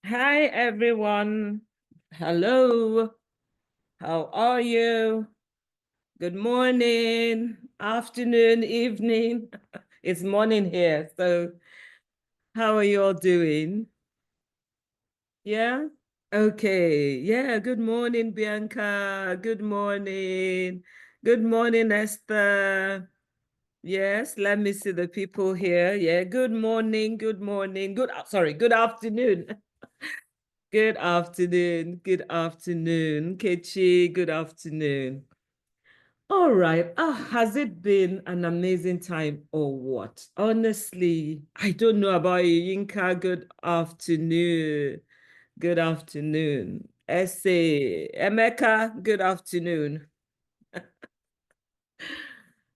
Hi, everyone. Hello. How are you? Good morning, afternoon, evening. It's morning here. So, how are you all doing? Yeah? Okay. Yeah. Good morning, Bianca. Good morning. Good morning, Esther. Yes, let me see the people here. Yeah. Good morning. Good morning. Sorry, good afternoon. Good afternoon. Good afternoon. Kechi, good afternoon. All right. Has it been an amazing time or what? Honestly, I don't know about you, Yinka. Good afternoon. Good afternoon. Essay. Emeka, good afternoon.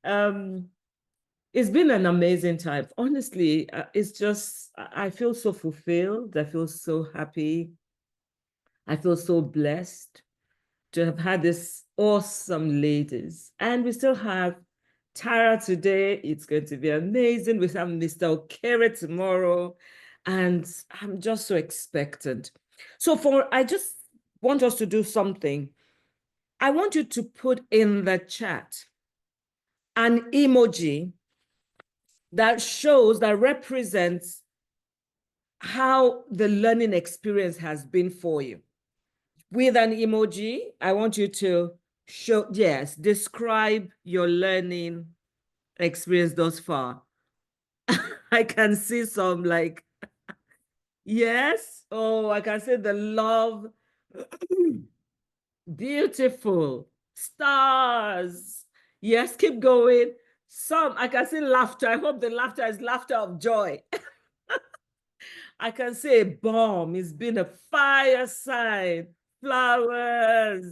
Um, it's been an amazing time. Honestly, it's just, I feel so fulfilled. I feel so happy. I feel so blessed to have had this awesome ladies. And we still have Tara today. It's going to be amazing. We have Mr. Okere tomorrow. And I'm just so expectant. I just want us to do something. I want you to put in the chat an emoji that represents how the learning experience has been for you. With an emoji, I want you to describe your learning experience thus far. I can see some like, yes. Oh, I can see the love. Beautiful. Stars. Yes, keep going. Some, I can see laughter. I hope the laughter is laughter of joy. I can say a bomb. It's been a fireside. Flowers.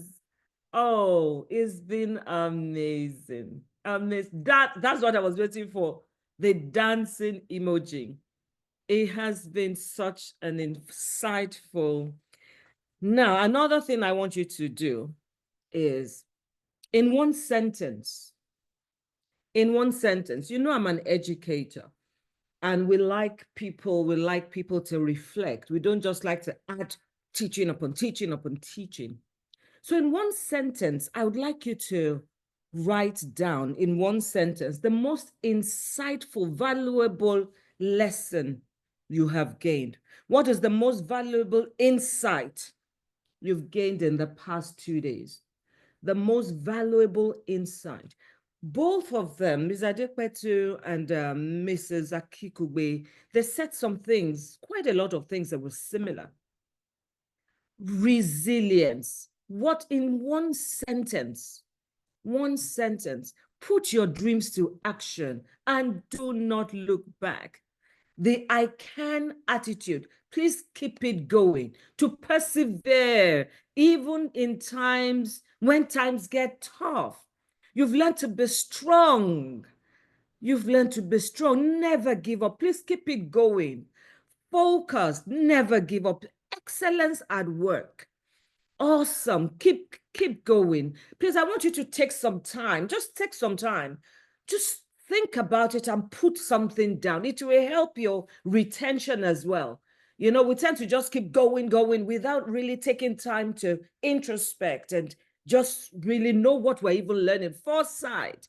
Oh, it's been amazing. Amazing. That's what I was waiting for. The dancing emoji. It has been such an insightful. Now, another thing I want you to do is in one sentence, I'm an educator. And we like people to reflect. We don't just like to add teaching upon teaching upon teaching. So in one sentence, I would like you to write down in one sentence the most insightful, valuable lesson you have gained. What is the most valuable insight you've gained in the past 2 days? The most valuable insight. Both of them, Ms. Adekwetu and Mrs. Akikugbe, they said some things, quite a lot of things that were similar. Resilience. What in one sentence, put your dreams to action and do not look back. The I can attitude, please keep it going, to persevere, even in times when times get tough. You've learned to be strong. You've learned to be strong. Never give up. Please keep it going. Focus. Never give up. Excellence at work. Awesome. Keep going. Please, I want you to take some time. Just take some time. Just think about it and put something down. It will help your retention as well. You know, we tend to just keep going without really taking time to introspect and just really know what we're even learning. Foresight.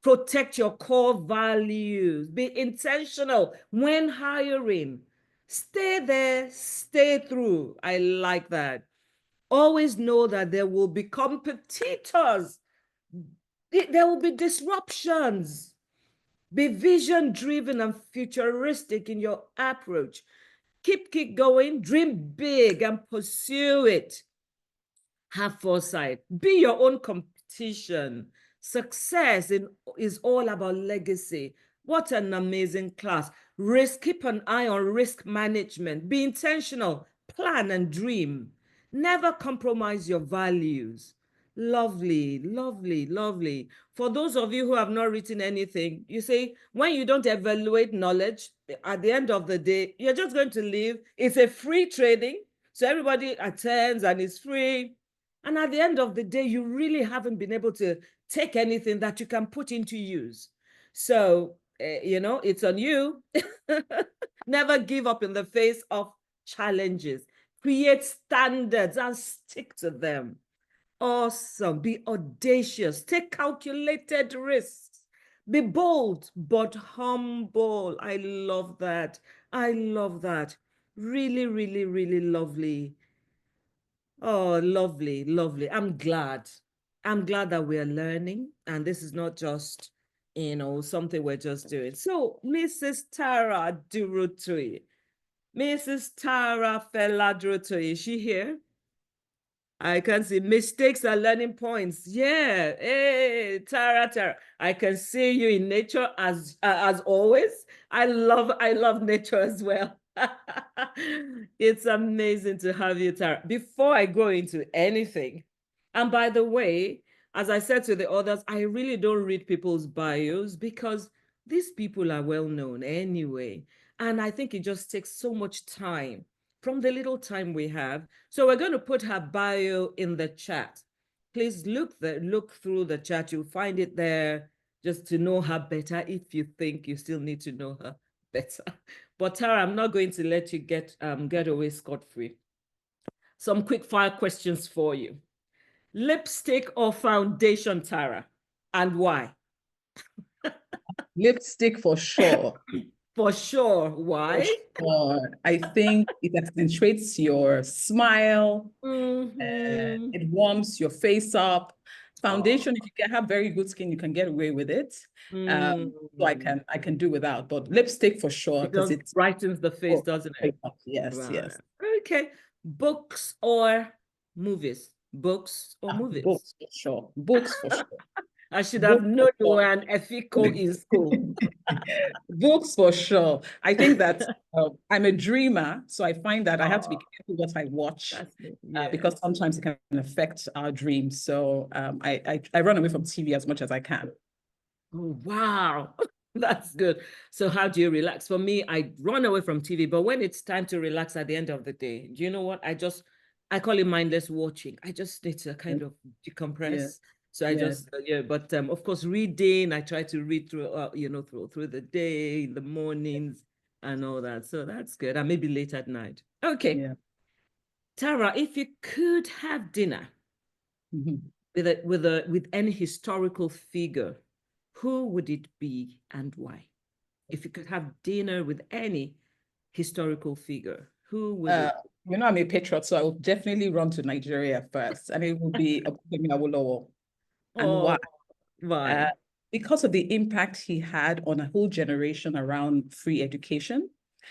Protect your core values. Be intentional when hiring. Stay there, stay through. I like that. Always know that there will be competitors. There will be disruptions. Be vision driven and futuristic in your approach. Keep going, dream big and pursue it. Have foresight. Be your own competition. Is all about legacy. What an amazing class. Keep an eye on risk management. Be intentional. Plan and dream. Never compromise your values. Lovely, lovely, lovely. For those of you who have not written anything, you say, when you don't evaluate knowledge, at the end of the day, you're just going to leave. It's a free training. So everybody attends and it's free. And at the end of the day, you really haven't been able to take anything that you can put into use. So, it's on you. Never give up in the face of challenges. Create standards and stick to them. Awesome. Be audacious. Take calculated risks. Be bold, but humble. I love that. I love that. Really, really, really lovely. Oh, lovely, lovely. I'm glad. I'm glad that we're learning, and this is not just, something we're just doing. So, Mrs. Tara Durotoye, Mrs. Tara Fela-Durotoye, is she here? I can see mistakes are learning points. Yeah. Hey, Tara. I can see you in nature as always. I love nature as well. It's amazing to have you, Tara. Before I go into anything, and by the way, as I said to the others, I really don't read people's bios because these people are well known anyway. And I think it just takes so much time from the little time we have. So we're going to put her bio in the chat. Please look through the chat. You'll find it there just to know her better if you think you still need to know her better. But Tara, I'm not going to let you get away scot-free. Some quick fire questions for you. Lipstick or foundation, Tara, and why? Lipstick for sure. For sure. Why? For sure. I think it accentuates your smile. It warms your face up. Foundation, if you can have very good skin, you can get away with it. So I can do without, but lipstick for sure because it brightens the face, doesn't it? Yes, Right. yes. Okay. Books or movies? Books or movies? Books for sure. Books for sure. I should have known you were an ethical in school. Books for sure. I think that I'm a dreamer, so I find that I have to be careful what I watch because sometimes it can affect our dreams. So I run away from TV as much as I can. Oh, wow. That's good. So how do you relax? For me, I run away from TV, but when it's time to relax at the end of the day, do you know what? I call it mindless watching. I just need to kind of decompress. Yeah. So I just, but of course, reading, I try to read through, through the day, in the mornings and all that. So that's good. And maybe late at night. Okay. Yeah. Tara, if you could have dinner with any historical figure, who would it be and why? If you could have dinner with any historical figure, who would it be? I'm a patriot, so I will definitely run to Nigeria first, and it will be Awolowo. And why? Why? Because of the impact he had on a whole generation around free education.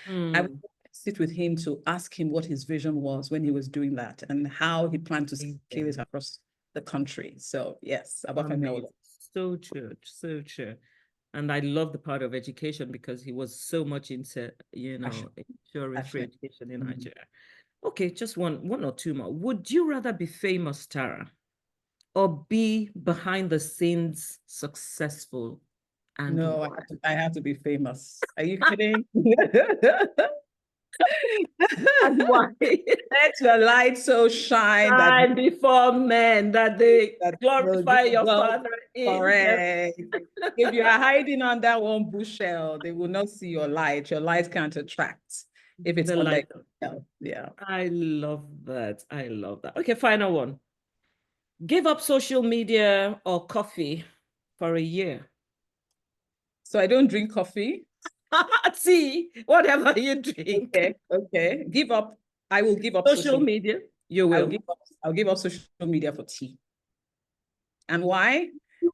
I would sit with him to ask him what his vision was when he was doing that and how he planned to scale it across the country. So yes, so true, so true. And I love the part of education because he was so much into, ensuring free education in Nigeria. Okay, just one or two more. Would you rather be famous, Tara, or be behind the scenes successful? And no, I have to be famous. Are you kidding? And why? Let your light so shine that before men that they glorify your Father in correct. If you are hiding under one bushel, they will not see your light. Your light can't attract if it's the light. Yeah. I love that. I love that. Okay, final one. Give up social media or coffee for a year. So I don't drink coffee. Tea, whatever you drink. Okay. Give up. I will give up social media. You will. I'll give up social media for tea. And why?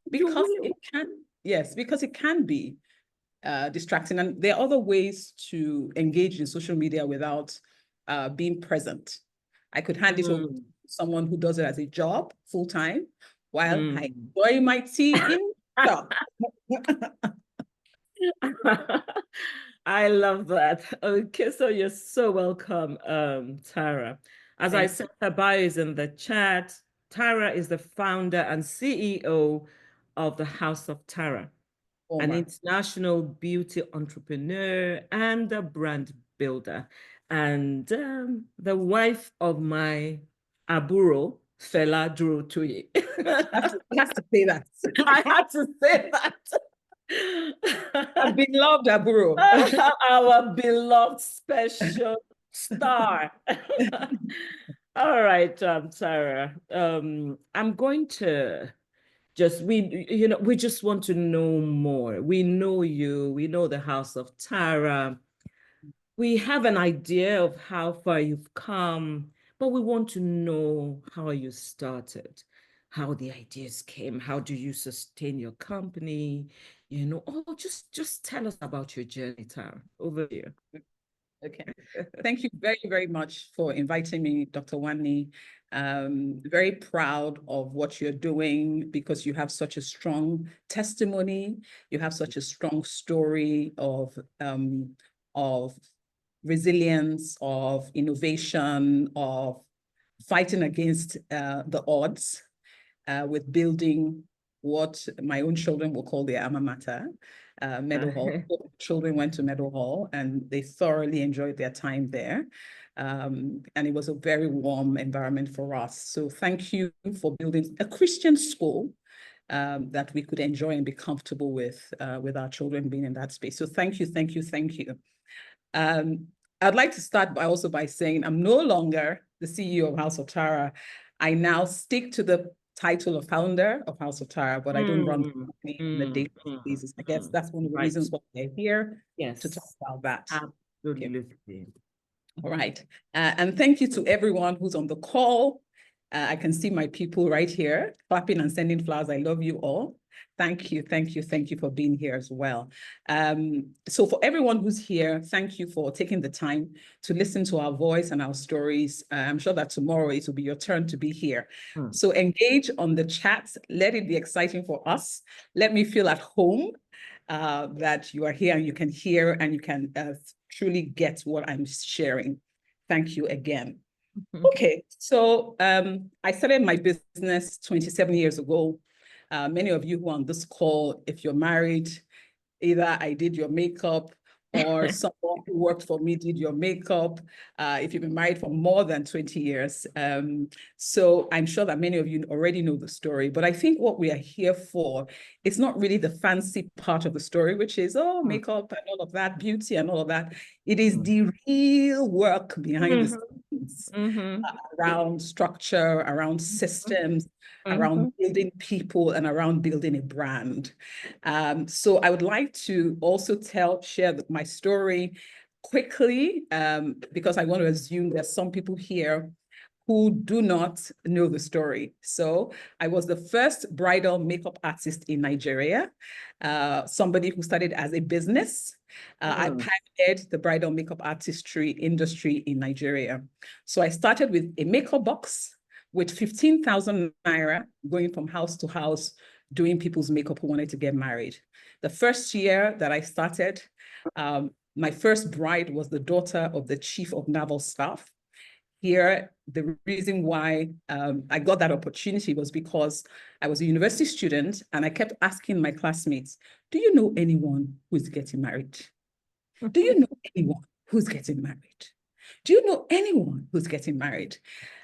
Because it can. Yes, because it can be distracting, and there are other ways to engage in social media without being present. I could hand it over to someone who does it as a job full time, while I enjoy my tea in job. I love that. Okay, so you're so welcome, Tara. As I said, her bio is in the chat. Tara is the founder and CEO of the House of Tara, an international beauty entrepreneur and a brand builder, and the wife of my Aburo, Fela-Durotoye. You have to say that. I had to say that. Our beloved Aburo. Our beloved special Star. All right, Sarah. I'm going to we just want to know more. We know you, we know the house of Tara. We have an idea of how far you've come, but we want to know how you started, how the ideas came, how do you sustain your company, just tell us about your journey, Tara. Over here. Okay. Thank you very, very much for inviting me, Dr. Nwani. Very proud of what you're doing because you have such a strong testimony. You have such a strong story of resilience, of innovation, of fighting against the odds with building what my own children will call their alma mater, Meadow Hall. Children went to Meadow Hall and they thoroughly enjoyed their time there. And it was a very warm environment for us. So thank you for building a Christian school that we could enjoy and be comfortable with our children being in that space. So thank you, thank you, thank you. I'd like to start by saying I'm no longer the CEO of House of Tara. I now stick to the title of founder of House of Tara, but I don't run the company on a daily basis. I guess that's one of the reasons why they're here to talk about that. Absolutely. Okay. All right. And thank you to everyone who's on the call. I can see my people right here clapping and sending flowers. I love you all. Thank you, thank you, thank you for being here as well. So for everyone who's here, thank you for taking the time to listen to our voice and our stories. I'm sure that tomorrow it will be your turn to be here. So engage on the chat. Let it be exciting for us. Let me feel at home that you are here and you can hear and you can truly get what I'm sharing. Thank you again. Okay, so I started my business 27 years ago. Many of you who are on this call, if you're married, either I did your makeup or someone who worked for me did your makeup, if you've been married for more than 20 years. So I'm sure that many of you already know the story, but I think what we are here for, it's not really the fancy part of the story, which is, makeup and all of that, beauty and all of that. It is the real work behind the scenes, around structure, around systems, around building people and around building a brand. So I would like to also share my story quickly because I want to assume there's some people here who do not know the story. So I was the first bridal makeup artist in Nigeria, somebody who started as a business. I pioneered the bridal makeup artistry industry in Nigeria. So I started with a makeup box with 15,000 naira, going from house to house, doing people's makeup who wanted to get married. The first year that I started, my first bride was the daughter of the chief of naval staff. Here, the reason why I got that opportunity was because I was a university student and I kept asking my classmates, do you know anyone who's getting married? Do you know anyone who's getting married? Do you know anyone who's getting married?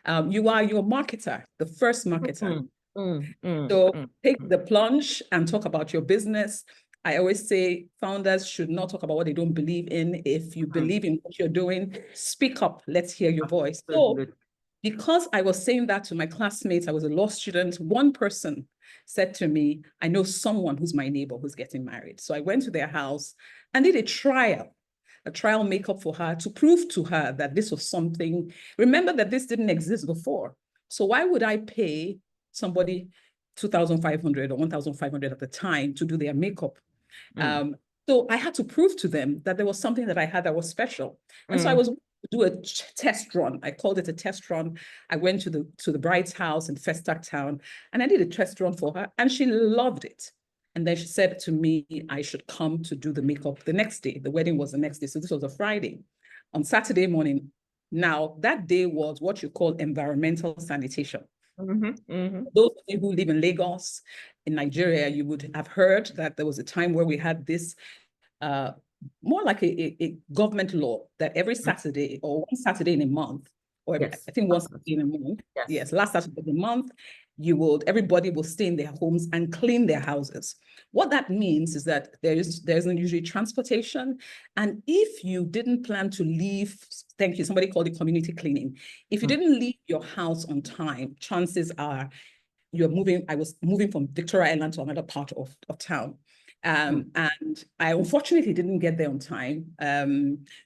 You are your marketer, the first marketer. So take the plunge and talk about your business. I always say founders should not talk about what they don't believe in. If you believe in what you're doing, speak up. Let's hear your voice. So because I was saying that to my classmates, I was a law student, one person said to me, I know someone who's my neighbor who's getting married. So I went to their house and did a trial makeup for her to prove to her that this was something. Remember that this didn't exist before. So why would I pay somebody 2,500 or 1,500 at the time to do their makeup? So I had to prove to them that there was something that I had that was special. And so I was to do a test run. I called it a test run. I went to the bride's house in Festac Town and I did a test run for her and she loved it. And then she said to me, I should come to do the makeup the next day. The wedding was the next day. So this was a Friday. On Saturday morning, now that day was what you call environmental sanitation. Those of you who live in Lagos, in Nigeria, you would have heard that there was a time where we had this more like a government law that every Saturday or one Saturday in a month, or Yes. I think once in a month. Yes. Yes, last Saturday of the month, everybody will stay in their homes and clean their houses. What that means is that there isn't usually transportation. And if you didn't plan to leave, thank you, somebody called it community cleaning. If you didn't leave your house on time, chances are I was moving from Victoria Island to another part of town. And I unfortunately didn't get there on time.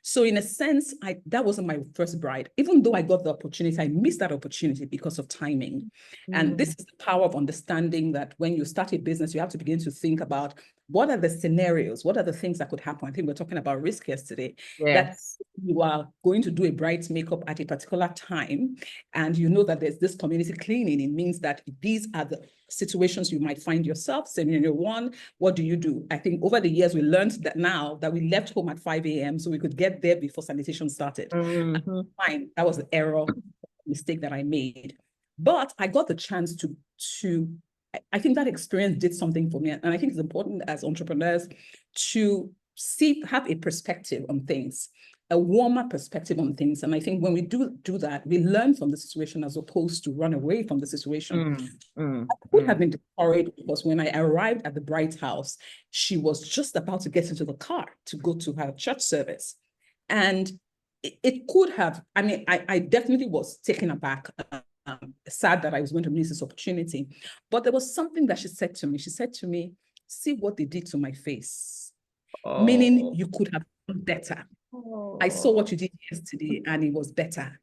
So in a sense, that wasn't my first bride. Even though I got the opportunity, I missed that opportunity because of timing. And this is the power of understanding that when you start a business, you have to begin to think about what are the scenarios, what are the things that could happen. I think we're talking about risk yesterday. Yes. That you are going to do a bride's makeup at a particular time, and you know that there's this community cleaning. It means that these are the situations you might find yourself. Scenario one, what do you do? I think over the years, we learned that now that we left home at 5 a.m. so we could get there before sanitation started. Fine, that was the error, mistake that I made. But I got the chance to I think that experience did something for me. And I think it's important as entrepreneurs to have a perspective on things, a warmer perspective on things. And I think when we do that, we learn from the situation as opposed to run away from the situation. I would have been discouraged because when I arrived at the bride's house, she was just about to get into the car to go to her church service. And it could have, I mean, I definitely was taken aback, sad that I was going to miss this opportunity. But there was something that she said to me. She said to me, see what they did to my face. Meaning you could have done better. I saw what you did yesterday and it was better.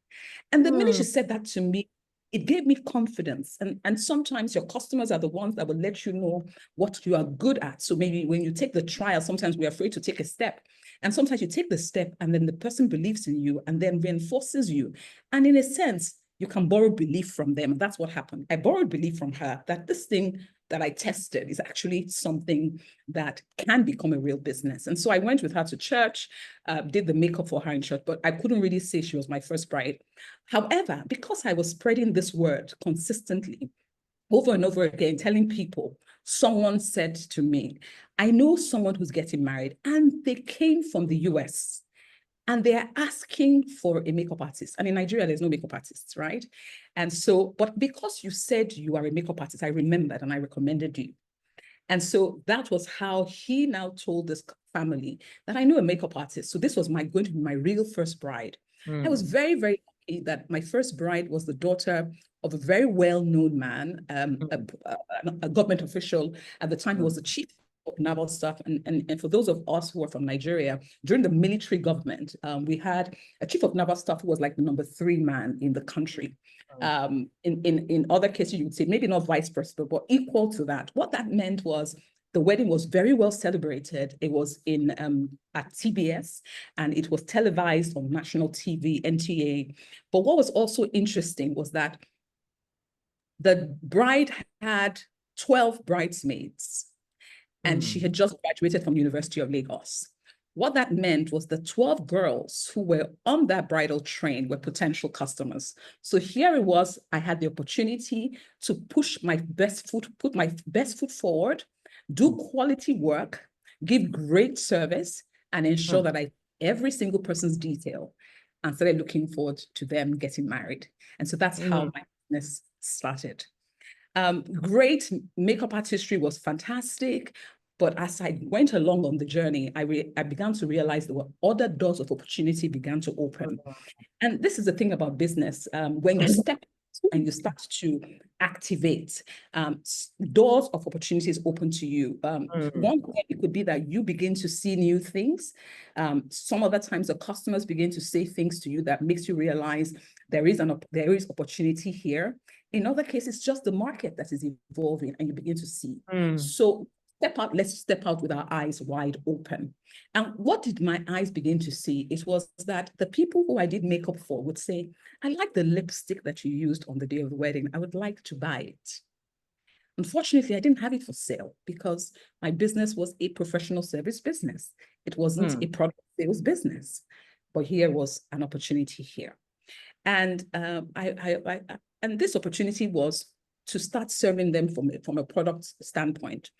And the minute she said that to me, it gave me confidence. And sometimes your customers are the ones that will let you know what you are good at. So maybe when you take the trial, sometimes we're afraid to take a step. And sometimes you take the step and then the person believes in you and then reinforces you. And in a sense, you can borrow belief from them. That's what happened. I borrowed belief from her that this thing that I tested is actually something that can become a real business. And so I went with her to church, did the makeup for her in church, but I couldn't really say she was my first bride. However, because I was spreading this word consistently over and over again, telling people, someone said to me, I know someone who's getting married, and they came from the US. And they're asking for a makeup artist. And in Nigeria, there's no makeup artists, right? And so, but because you said you are a makeup artist, I remembered and I recommended you. And so that was how he now told this family that I know a makeup artist. So this was going to be my real first bride. I was very, very lucky that my first bride was the daughter of a very well-known man, a government official. At the time, he was the chief of naval staff. And for those of us who are from Nigeria, during the military government, we had a chief of naval staff who was like the number 3 man in the country. In other cases, you would say maybe not vice president, but equal to that. What that meant was the wedding was very well celebrated. It was at TBS, and it was televised on national TV, NTA. But what was also interesting was that the bride had 12 bridesmaids, and she had just graduated from University of Lagos. What that meant was the 12 girls who were on that bridal train were potential customers. So here it was, I had the opportunity to put my best foot forward, do quality work, give great service, and ensure that every single person's detail, and started looking forward to them getting married. And so that's how my business started. Great makeup artistry was fantastic. But as I went along on the journey, I began to realize there were other doors of opportunity began to open. And this is the thing about business. When you step and you start to activate, doors of opportunities open to you. One way it could be that you begin to see new things. Some other times the customers begin to say things to you that makes you realize there is opportunity here. In other cases, just the market that is evolving and you begin to see. So let's step out with our eyes wide open. And what did my eyes begin to see? It was that the people who I did makeup for would say, I like the lipstick that you used on the day of the wedding. I would like to buy it. Unfortunately, I didn't have it for sale because my business was a professional service business. It wasn't a product sales business, but here was an opportunity here. And and this opportunity was to start serving them from a product standpoint.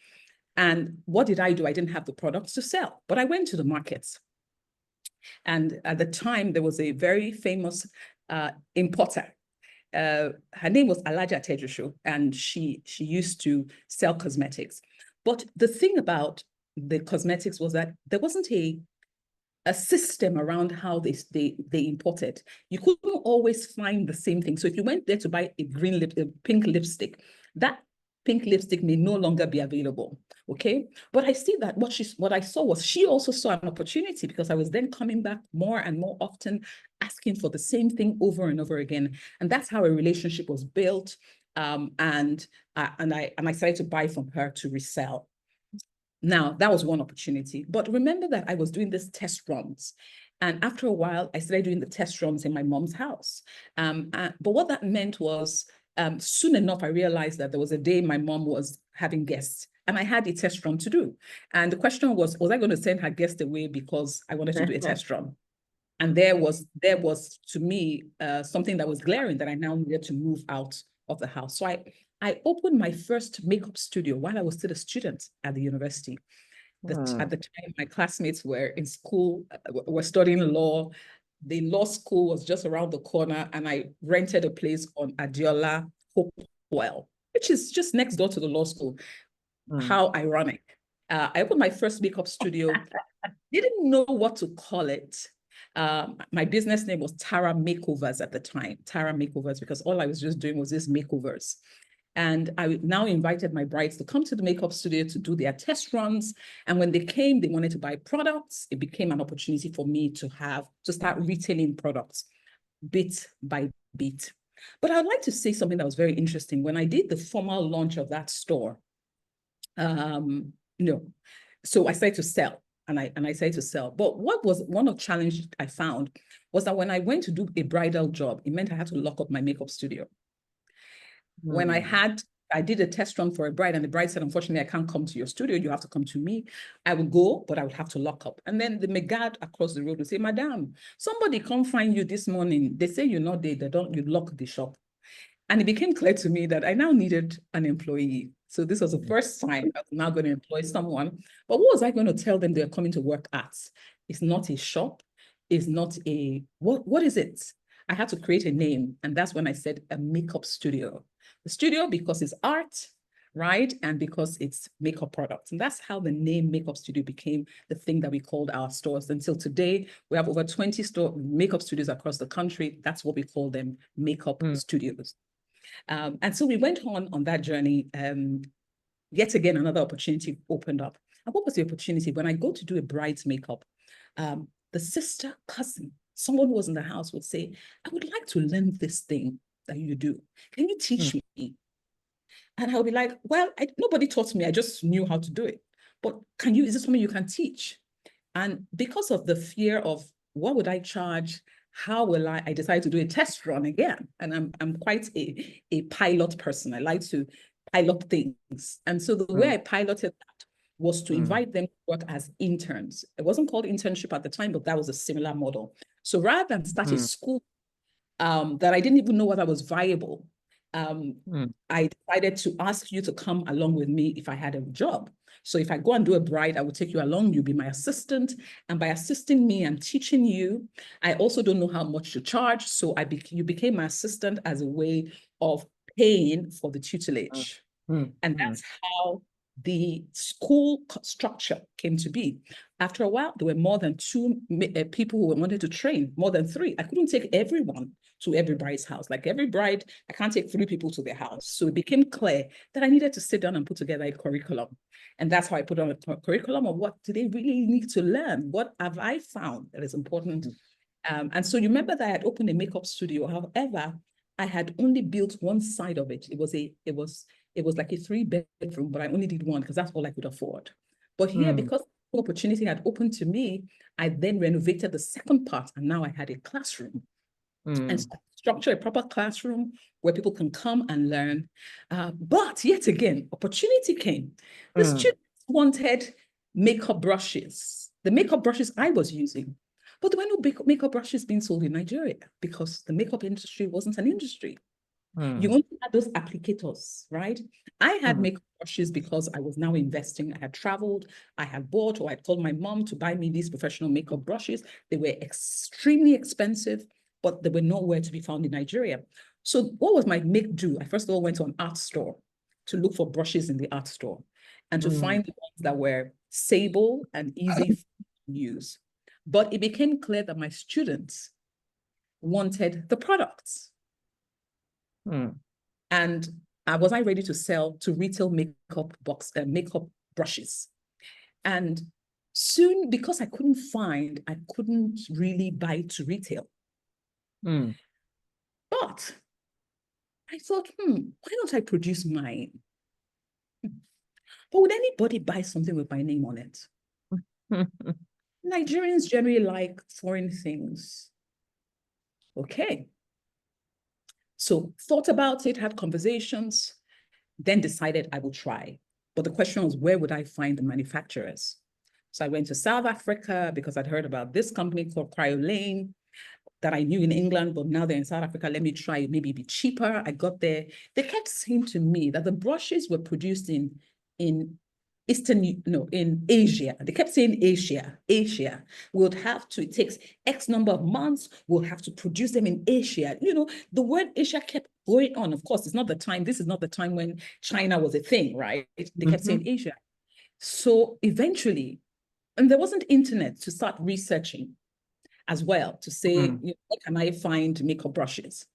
And what did I do? I didn't have the products to sell, but I went to the markets. And at the time, there was a very famous importer. Her name was Alaja Tejusho, and she used to sell cosmetics. But the thing about the cosmetics was that there wasn't a system around how they imported. You couldn't always find the same thing. So if you went there to buy a pink lipstick, that pink lipstick may no longer be available. Okay. But I see that what I saw was she also saw an opportunity, because I was then coming back more and more often, asking for the same thing over and over again. And that's how a relationship was built. And I started to buy from her to resell. Now, that was one opportunity. But remember that I was doing this test runs. And after a while, I started doing the test runs in my mom's house. But what that meant was, soon enough, I realized that there was a day my mom was having guests, and I had a test run to do. And the question was I going to send her guest away because I wanted to do a test run? And there was to me something that was glaring, that I now needed to move out of the house. So I opened my first makeup studio while I was still a student at the university. At the time, my classmates were in school, were studying law. The law school was just around the corner, and I rented a place on Adiola, Hopewell, which is just next door to the law school. How ironic. I opened my first makeup studio. Didn't know what to call it. My business name was Tara Makeovers at the time, Tara Makeovers, because all I was just doing was these makeovers. And I now invited my brides to come to the makeup studio to do their test runs. And when they came, they wanted to buy products. It became an opportunity for me to start retailing products bit by bit. But I'd like to say something that was very interesting. When I did the formal launch of that store, so I started to sell. And I started to sell. But what was one of the challenges I found was that when I went to do a bridal job, it meant I had to lock up my makeup studio. When I did a test run for a bride, and the bride said, unfortunately, I can't come to your studio. You have to come to me. I would go, but I would have to lock up. And then the megad across the road would say, Madam, somebody come find you this morning. They say you're not there. You lock the shop. And it became clear to me that I now needed an employee. So this was the first time I was now going to employ someone. But what was I going to tell them they're coming to work at? It's not a shop. It's not a, what is it? I had to create a name. And that's when I said a makeup studio. The studio, because it's art, right? And because it's makeup products. And that's how the name Makeup Studio became the thing that we called our stores. Until today, we have over 20 makeup studios across the country. That's what we call them, makeup studios. And so we went on that journey. Yet again, another opportunity opened up. And what was the opportunity? When I go to do a bride's makeup, the sister, cousin, someone who was in the house would say, I would like to learn this thing that you do. Can you teach me? And I'll be like, well, nobody taught me. I just knew how to do it. But is this something you can teach? And because of the fear of what would I charge? How will I decided to do a test run again. And I'm quite a pilot person. I like to pilot things. And so the way I piloted that was to invite them to work as interns. It wasn't called internship at the time, but that was a similar model. So rather than start a school that I didn't even know whether was viable, I decided to ask you to come along with me if I had a job. So if I go and do a bride, I will take you along. You'll be my assistant. And by assisting me and teaching you, I also don't know how much to charge. So you became my assistant as a way of paying for the tutelage. And that's how the school structure came to be. After a while, there were more than 2 people who wanted to train, more than 3. I couldn't take everyone to every bride's house. Like every bride, I can't take 3 people to their house. So it became clear that I needed to sit down and put together a curriculum. And that's how I put on a curriculum of what do they really need to learn? What have I found that is important? And so you remember that I had opened a makeup studio. However, I had only built one side of it. It was like a 3-bedroom, but I only did one because that's all I could afford. But here, because the opportunity had opened to me, I then renovated the second part, and now I had a classroom. And structure a proper classroom where people can come and learn. But yet again, opportunity came. The students wanted makeup brushes, the makeup brushes I was using. But there were no makeup brushes being sold in Nigeria because the makeup industry wasn't an industry. You only had those applicators, right? I had makeup brushes because I was now investing. I had traveled, I had bought, or I told my mom to buy me these professional makeup brushes. They were extremely expensive, but they were nowhere to be found in Nigeria. So what was my make do? I first of all went to an art store to look for brushes in the art store and to find the ones that were sable and easy to use. But it became clear that my students wanted the products. And was I ready to sell to retail makeup brushes? And soon, because I couldn't really buy to retail. But I thought, why don't I produce mine? But would anybody buy something with my name on it? Nigerians generally like foreign things. Okay. So thought about it, had conversations, then decided I would try. But the question was, where would I find the manufacturers? So I went to South Africa because I'd heard about this company called Cryolane that I knew in England, but now they're in South Africa. Let me try it, maybe be cheaper. I got there. They kept saying to me that the brushes were produced in Asia. They kept saying Asia. It takes X number of months, we'll have to produce them in Asia. The word Asia kept going on. Of course, this is not the time when China was a thing, right? They kept saying Asia. So eventually, and there wasn't internet to start researching as well to say, where can I find makeup brushes?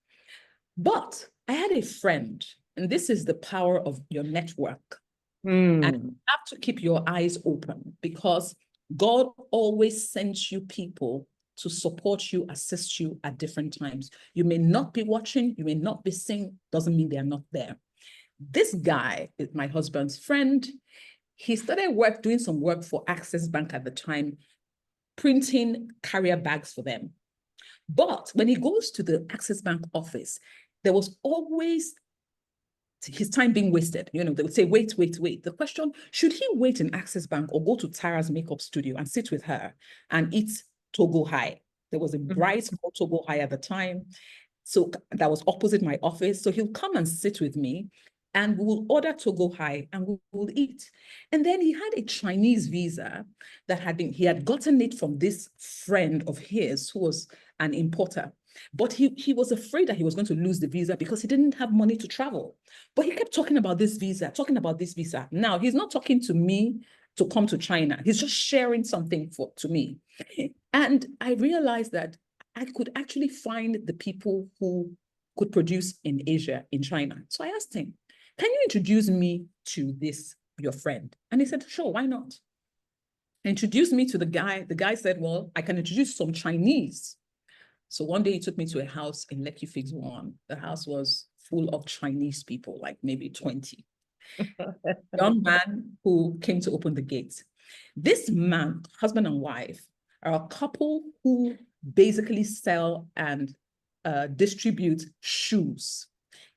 But I had a friend, and this is the power of your network. And you have to keep your eyes open because God always sends you people to support you, assist you at different times. You may not be watching, you may not be seeing, doesn't mean they are not there. This guy is my husband's friend. He started doing some work for Access Bank at the time, printing carrier bags for them. But when he goes to the Access Bank office, there was always his time being wasted. They would say, wait. The question, should he wait in Access Bank or go to Tara's makeup studio and sit with her and eat Togo High? There was a bright called Togo High at the time. So that was opposite my office. So he'll come and sit with me and we will order Togo High and we will eat. And then he had a Chinese visa that he had gotten it from this friend of his who was an importer. But he was afraid that he was going to lose the visa because he didn't have money to travel. But he kept talking about this visa. Now, he's not talking to me to come to China. He's just sharing something to me. And I realized that I could actually find the people who could produce in Asia, in China. So I asked him, can you introduce me to your friend? And he said, sure, why not? Introduced me to the guy. The guy said, well, I can introduce some Chinese. So one day he took me to a house in Lekki Phase 1. The house was full of Chinese people, like maybe 20. Young man who came to open the gates. This man, husband and wife, are a couple who basically sell and distribute shoes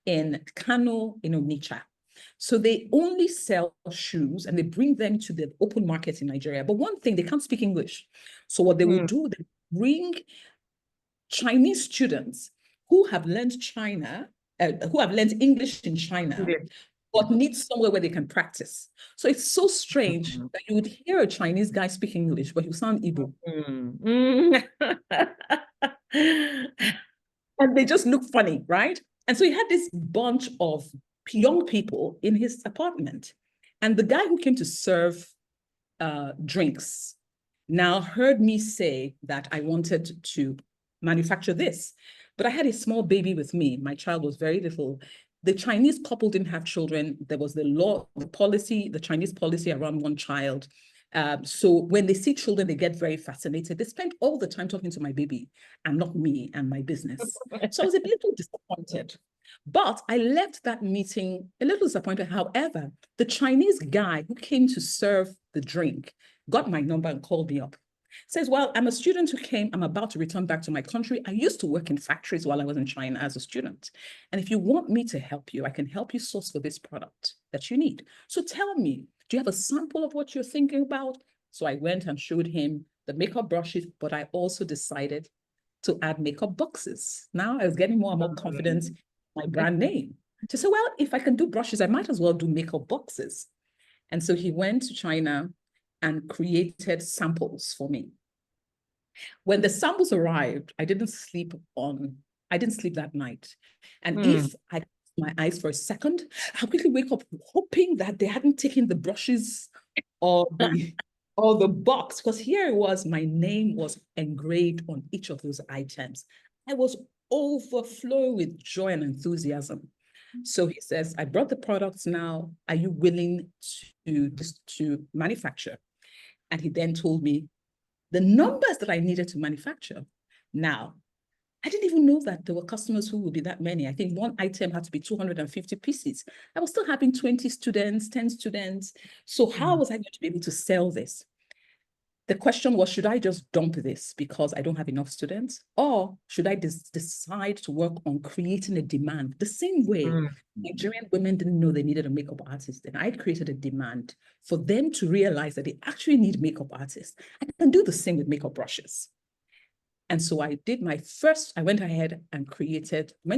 in Kano, in Onitsha. So they only sell shoes and they bring them to the open market in Nigeria. But one thing, they can't speak English. So what they will do, they bring Chinese students who have learned English in China, but need somewhere where they can practice. So it's so strange that you would hear a Chinese guy speak English, but he'll sound Igbo. And they just look funny, right? And so he had this bunch of young people in his apartment. And the guy who came to serve drinks now heard me say that I wanted to manufacture this. But I had a small baby with me. My child was very little. The Chinese couple didn't have children. There was the Chinese policy around one child. So when they see children, they get very fascinated. They spend all the time talking to my baby and not me and my business. So I was a little disappointed. But I left that meeting a little disappointed. However, the Chinese guy who came to serve the drink got my number and called me up. Says, well, I'm a student who came. I'm about to return back to my country. I used to work in factories while I was in China as a student. And if you want me to help you, I can help you source for this product that you need. So tell me, do you have a sample of what you're thinking about? So I went and showed him the makeup brushes, but I also decided to add makeup boxes. Now I was getting more and more confidence in my brand name. To say, well, if I can do brushes, I might as well do makeup boxes. And so he went to China and created samples for me. When the samples arrived, I didn't sleep that night. And if I closed my eyes for a second, I'll quickly wake up hoping that they hadn't taken the brushes or the box, because here it was, my name was engraved on each of those items. I was overflowing with joy and enthusiasm. So he says, I brought the products now. Are you willing to manufacture? And he then told me the numbers that I needed to manufacture. Now, I didn't even know that there were customers who would be that many. I think one item had to be 250 pieces. I was still having 20 students, 10 students. So how was I going to be able to sell this? The question was, should I just dump this because I don't have enough students? Or should I decide to work on creating a demand? The same way Nigerian women didn't know they needed a makeup artist, and I created a demand for them to realize that they actually need makeup artists. I can do the same with makeup brushes. And so I went ahead and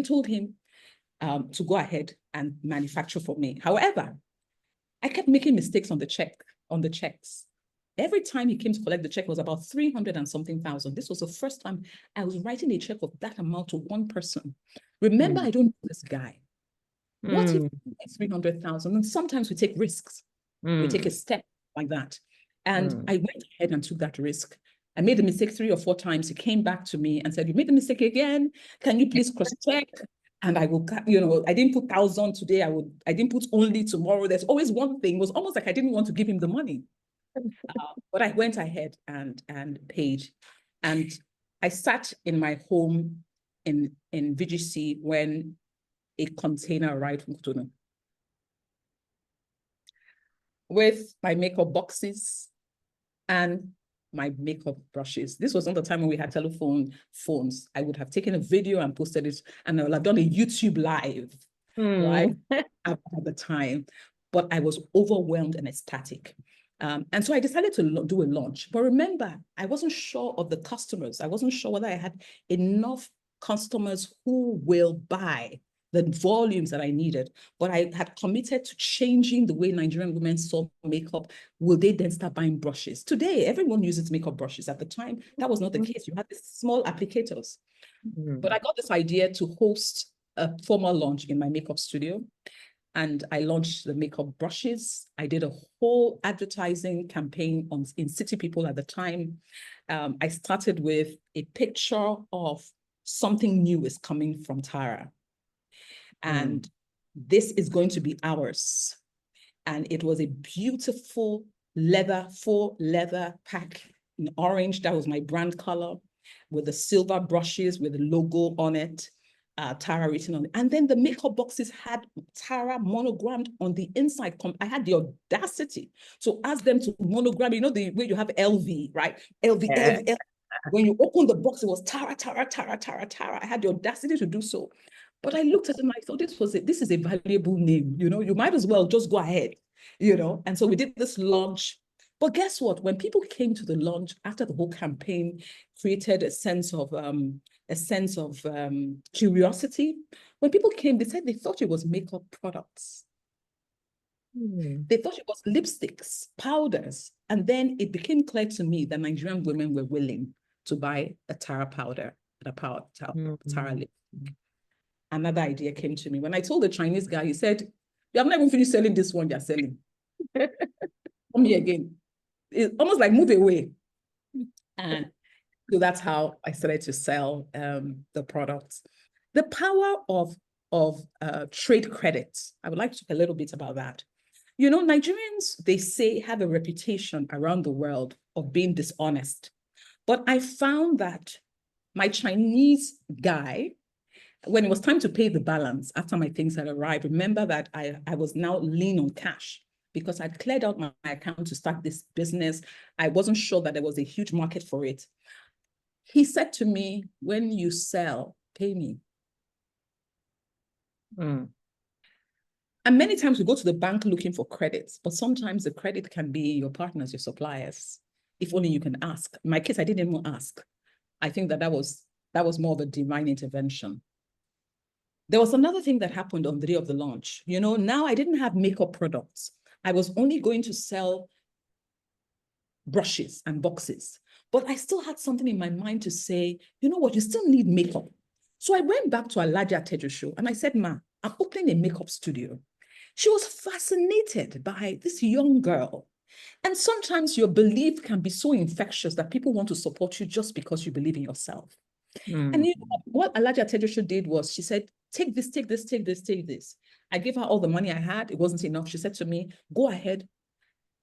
told him to go ahead and manufacture for me. However, I kept making mistakes on the checks. Every time he came to collect the check, it was about 300 and something thousand. This was the first time I was writing a check of that amount to one person. Remember, I don't know this guy. What if 300,000? And sometimes we take risks. We take a step like that. And I went ahead and took that risk. I made the mistake 3 or 4 times. He came back to me and said, you made the mistake again. Can you please cross-check? And I will, I didn't put 1,000 today. I didn't put only tomorrow. There's always one thing. It was almost like I didn't want to give him the money. But I went ahead and paid. And I sat in my home in VGC when a container arrived from Cotonou with my makeup boxes and my makeup brushes. This was not the time when we had phones. I would have taken a video and posted it, and I would have done a YouTube live, right, at the time. But I was overwhelmed and ecstatic. And so I decided to do a launch. But remember, I wasn't sure of the customers. I wasn't sure whether I had enough customers who will buy the volumes that I needed. But I had committed to changing the way Nigerian women saw makeup. Will they then start buying brushes? Today, everyone uses makeup brushes. At the time, that was not the case. You had these small applicators. But I got this idea to host a formal launch in my makeup studio. And I launched the makeup brushes. I did a whole advertising campaign in City People at the time. I started with a picture of something new is coming from Tara. And this is going to be ours. And it was a beautiful faux leather pack in orange. That was my brand color, with the silver brushes with the logo on it. Tara written on it. And then the makeup boxes had Tara monogrammed on the inside. I had the audacity to ask them to monogram, the way you have LV, right? LV. When you open the box, it was Tara, Tara, Tara, Tara, Tara. I had the audacity to do so. But I looked at it and I thought this is a valuable name, you might as well just go ahead, And so we did this launch. But guess what? When people came to the launch after the whole campaign created a sense of curiosity. When people came, they said they thought it was makeup products. They thought it was lipsticks, powders. And then it became clear to me that Nigerian women were willing to buy a Tara powder, Tara lip. Another idea came to me. When I told the Chinese guy, he said, you have not even finished selling this one you're selling. Come here again. It's almost like move away. And so that's how I started to sell the products. The power of trade credits. I would like to talk a little bit about that. Nigerians, they say, have a reputation around the world of being dishonest. But I found that my Chinese guy, when it was time to pay the balance after my things had arrived, remember that I was now lean on cash because I'd cleared out my account to start this business. I wasn't sure that there was a huge market for it. He said to me, when you sell, pay me. And many times we go to the bank looking for credits, but sometimes the credit can be your partners, your suppliers. If only you can ask. In my case, I didn't even ask. I think that was more of a divine intervention. There was another thing that happened on the day of the launch. Now I didn't have makeup products. I was only going to sell brushes and boxes. But I still had something in my mind to say, you know what, you still need makeup. So I went back to Alaja Tejo and I said, Ma, I'm opening a makeup studio. She was fascinated by this young girl. And sometimes your belief can be so infectious that people want to support you just because you believe in yourself. And you know, what Alaja Tejo did was she said, take this, take this, take this, take this. I gave her all the money I had. It wasn't enough. She said to me, go ahead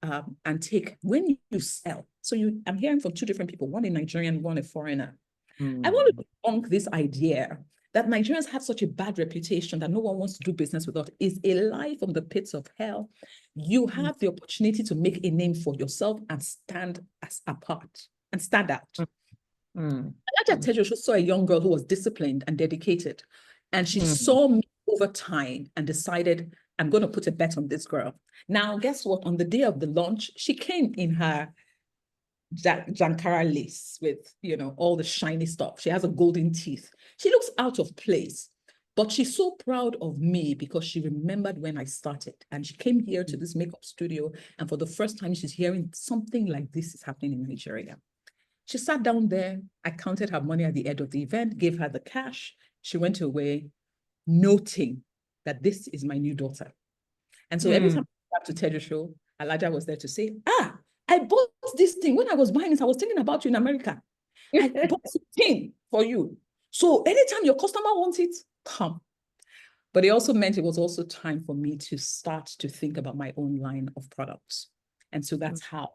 and take when you sell. So I'm hearing from two different people, one a Nigerian, one a foreigner. I want to debunk this idea that Nigerians have such a bad reputation that no one wants to do business with us. Is a lie from the pits of hell. You have the opportunity to make a name for yourself and stand as apart and stand out. Alaja Tejo saw a young girl who was disciplined and dedicated, and she saw me over time and decided, I'm going to put a bet on this girl. Now, guess what? On the day of the launch, she came in her Jankara lace with, you know, all the shiny stuff. She has a golden teeth. She looks out of place, but she's so proud of me because she remembered when I started. And she came here to this makeup studio, and for the first time, she's hearing something like this is happening in Nigeria. She sat down there. I counted her money at the end of the event, gave her the cash. She went away noting that this is my new daughter. And so every time I got to Tejo show, Alaja was there to say, I bought this thing. When I was buying this, I was thinking about you in America. I bought this thing for you. So anytime your customer wants it, come. But it also meant it was also time for me to start to think about my own line of products. And so that's how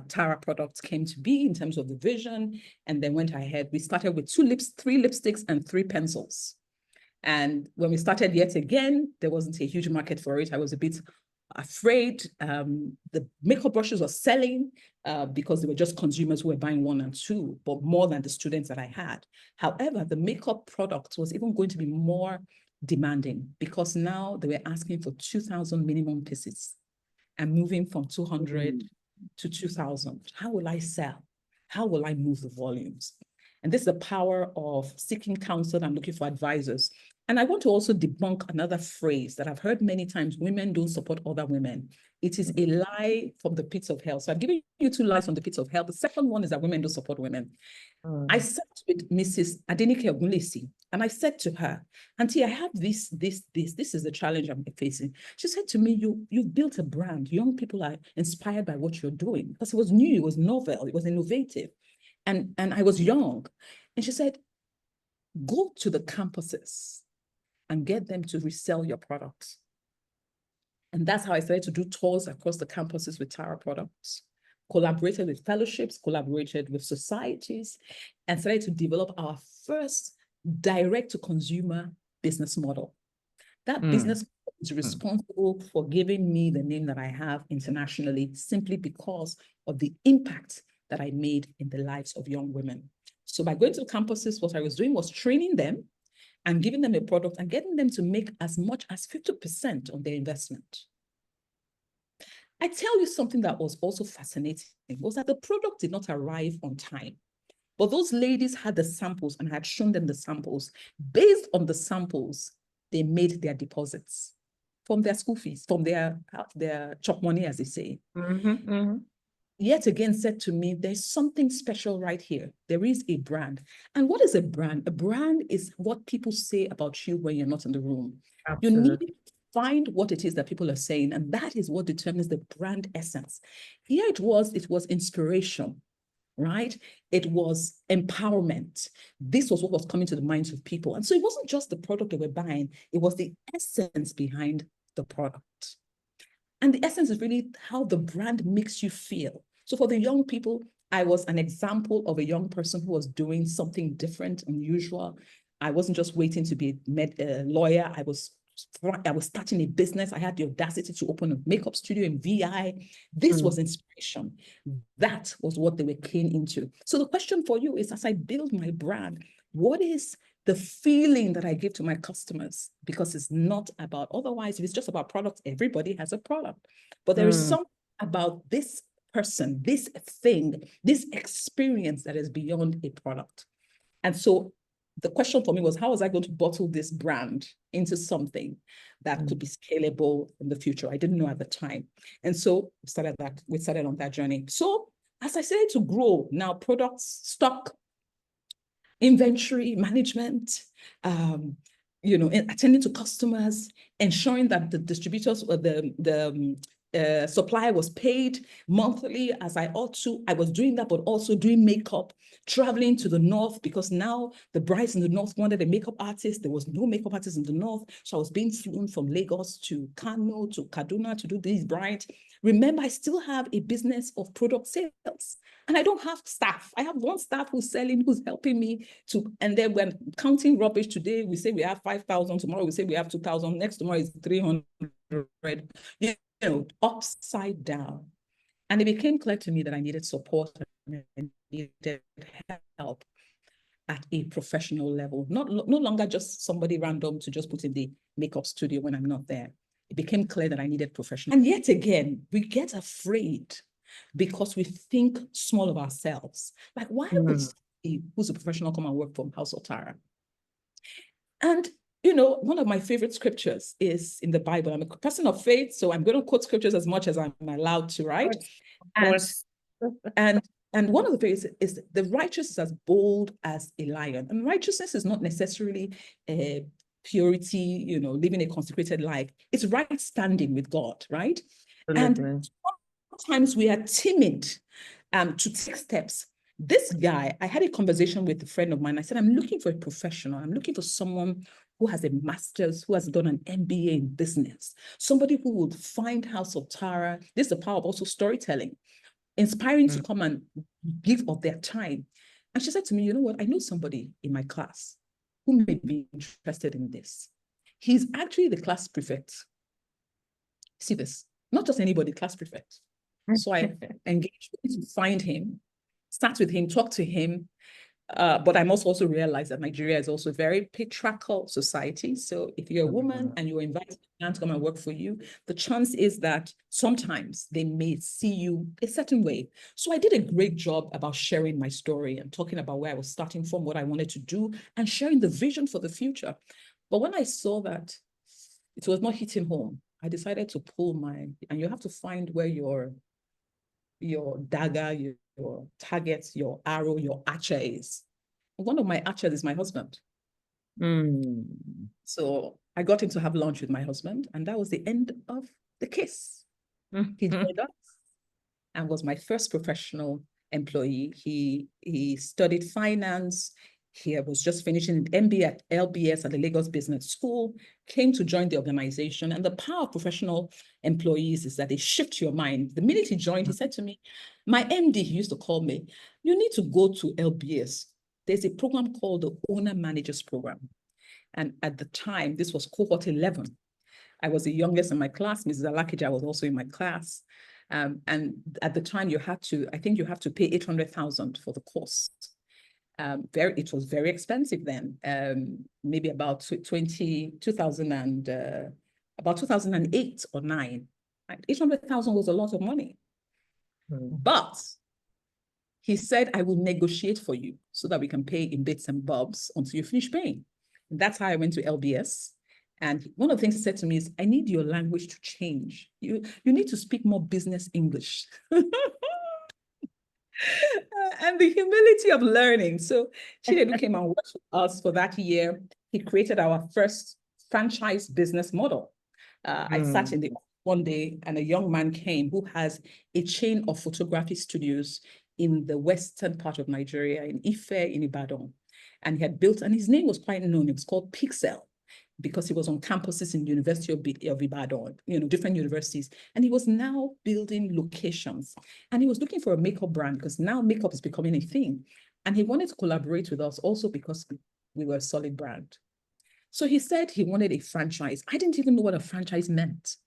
Tara products came to be in terms of the vision, and then went ahead. We started with 3 lipsticks and 3 pencils. And when we started yet again, there wasn't a huge market for it. I was a bit afraid. The makeup brushes were selling because they were just consumers who were buying 1 and 2, but more than the students that I had. However, the makeup product was even going to be more demanding because now they were asking for 2,000 minimum pieces and moving from 200 to 2,000. How will I sell? How will I move the volumes? And this is the power of seeking counsel and looking for advisors. And I want to also debunk another phrase that I've heard many times: women don't support other women. It is a lie from the pits of hell. So I've given you 2 lies from the pits of hell. The second one is that women don't support women. I sat with Mrs. Adenike Ogunlesi, and I said to her, Auntie, I have this is the challenge I'm facing. She said to me, you've built a brand. Young people are inspired by what you're doing, because it was new, it was novel, it was innovative. And I was young. And she said, go to the campuses and get them to resell your products. And that's how I started to do tours across the campuses with Tara products, collaborated with fellowships, collaborated with societies, and started to develop our first direct-to-consumer business model. That business is responsible for giving me the name that I have internationally, simply because of the impact that I made in the lives of young women. So by going to the campuses, what I was doing was training them and giving them a product and getting them to make as much as 50% on their investment. I tell you something that was also fascinating was that the product did not arrive on time. But those ladies had the samples and I had shown them the samples. Based on the samples, they made their deposits from their school fees, from their chop money, as they say. Yet again said to me, there's something special right here. There is a brand. And what is a brand? A brand is what people say about you when you're not in the room. Absolutely. You need to find what it is that people are saying, and that is what determines the brand essence. Here it was inspiration, right? It was empowerment. This was what was coming to the minds of people. And so it wasn't just the product they were buying, it was the essence behind the product. And the essence is really how the brand makes you feel. So for the young people, I was an example of a young person who was doing something different, unusual. I wasn't just waiting to be a lawyer. I was starting a business. I had the audacity to open a makeup studio in VI. This was inspiration. That was what they were keen into. So the question for you is, as I build my brand, what is the feeling that I give to my customers? Because it's not about, otherwise, if it's just about products, everybody has a product. But there is something about this person, this thing, this experience that is beyond a product. And so the question for me was, how was I going to bottle this brand into something that could be scalable in the future? I didn't know at the time. And so we started on that journey. So as I started to grow, now products, stock, inventory management, attending to customers, ensuring that the distributors or the supplier was paid monthly as I ought to. I was doing that, but also doing makeup, traveling to the north, because now the brides in the north wanted a makeup artist. There was no makeup artist in the north. So I was being flown from Lagos to Kano to Kaduna to do these brides. Remember, I still have a business of product sales. And I don't have staff. I have one staff who's selling, who's helping me to, and then when counting rubbish today, we say we have 5,000. Tomorrow we say we have 2,000. Next tomorrow is 300. Upside down. And it became clear to me that I needed support and I needed help at a professional level. No longer just somebody random to just put in the makeup studio when I'm not there. It became clear that I needed professional. And yet again, we get afraid because we think small of ourselves. Like, why would somebody who's a professional come and work for House of Tara? And, one of my favorite scriptures is in the Bible. I'm a person of faith, so I'm going to quote scriptures as much as I'm allowed to, right? Of course. And one of the things is the righteous is as bold as a lion. And righteousness is not necessarily purity, living a consecrated life. It's right standing with God, right? And sometimes we are timid to take steps. This guy, I had a conversation with a friend of mine. I said, I'm looking for a professional. I'm looking for someone who has a master's, who has done an MBA in business, somebody who would find House of Tara. This is the power of also storytelling, inspiring to come and give of their time. And she said to me, you know what? I know somebody in my class who may be interested in this. He's actually the class prefect. See this? Not just anybody, class prefect. So I engaged to find him, start with him, talk to him. But I must also realize that Nigeria is also a very patriarchal society. So if you're a woman and you're invited a man to come and work for you, the chance is that sometimes they may see you a certain way. So I did a great job about sharing my story and talking about where I was starting from, what I wanted to do, and sharing the vision for the future. But when I saw that it was not hitting home, I decided to pull and you have to find where your dagger, your target, your arrow, your archer is. One of my archers is my husband. So I got him to have lunch with my husband, and that was the end of the case. He joined us and was my first professional employee. He studied finance. He was just finishing an MBA at LBS at the Lagos Business School, came to join the organization. And the power of professional employees is that they shift your mind. The minute he joined, he said to me, my MD, he used to call me, you need to go to LBS. There's a program called the Owner Managers Program. And at the time, this was cohort 11. I was the youngest in my class. Mrs. Alakija was also in my class. And at the time, I think you have to pay 800,000 for the course. It was very expensive then, maybe about 2008 or 9. 800,000 was a lot of money. But he said, I will negotiate for you so that we can pay in bits and bobs until you finish paying. And that's how I went to LBS. And one of the things he said to me is, I need your language to change. You need to speak more business English. And the humility of learning. So Chinedu came and worked with us for that year. He created our first franchise business model. I sat in the one day and a young man came who has a chain of photography studios in the western part of Nigeria, in Ife, in Ibadan. And he had built, and his name was quite known. It was called Pixel, because he was on campuses in the University of Ibadan, different universities. And he was now building locations. And he was looking for a makeup brand because now makeup is becoming a thing. And he wanted to collaborate with us also because we were a solid brand. So he said he wanted a franchise. I didn't even know what a franchise meant.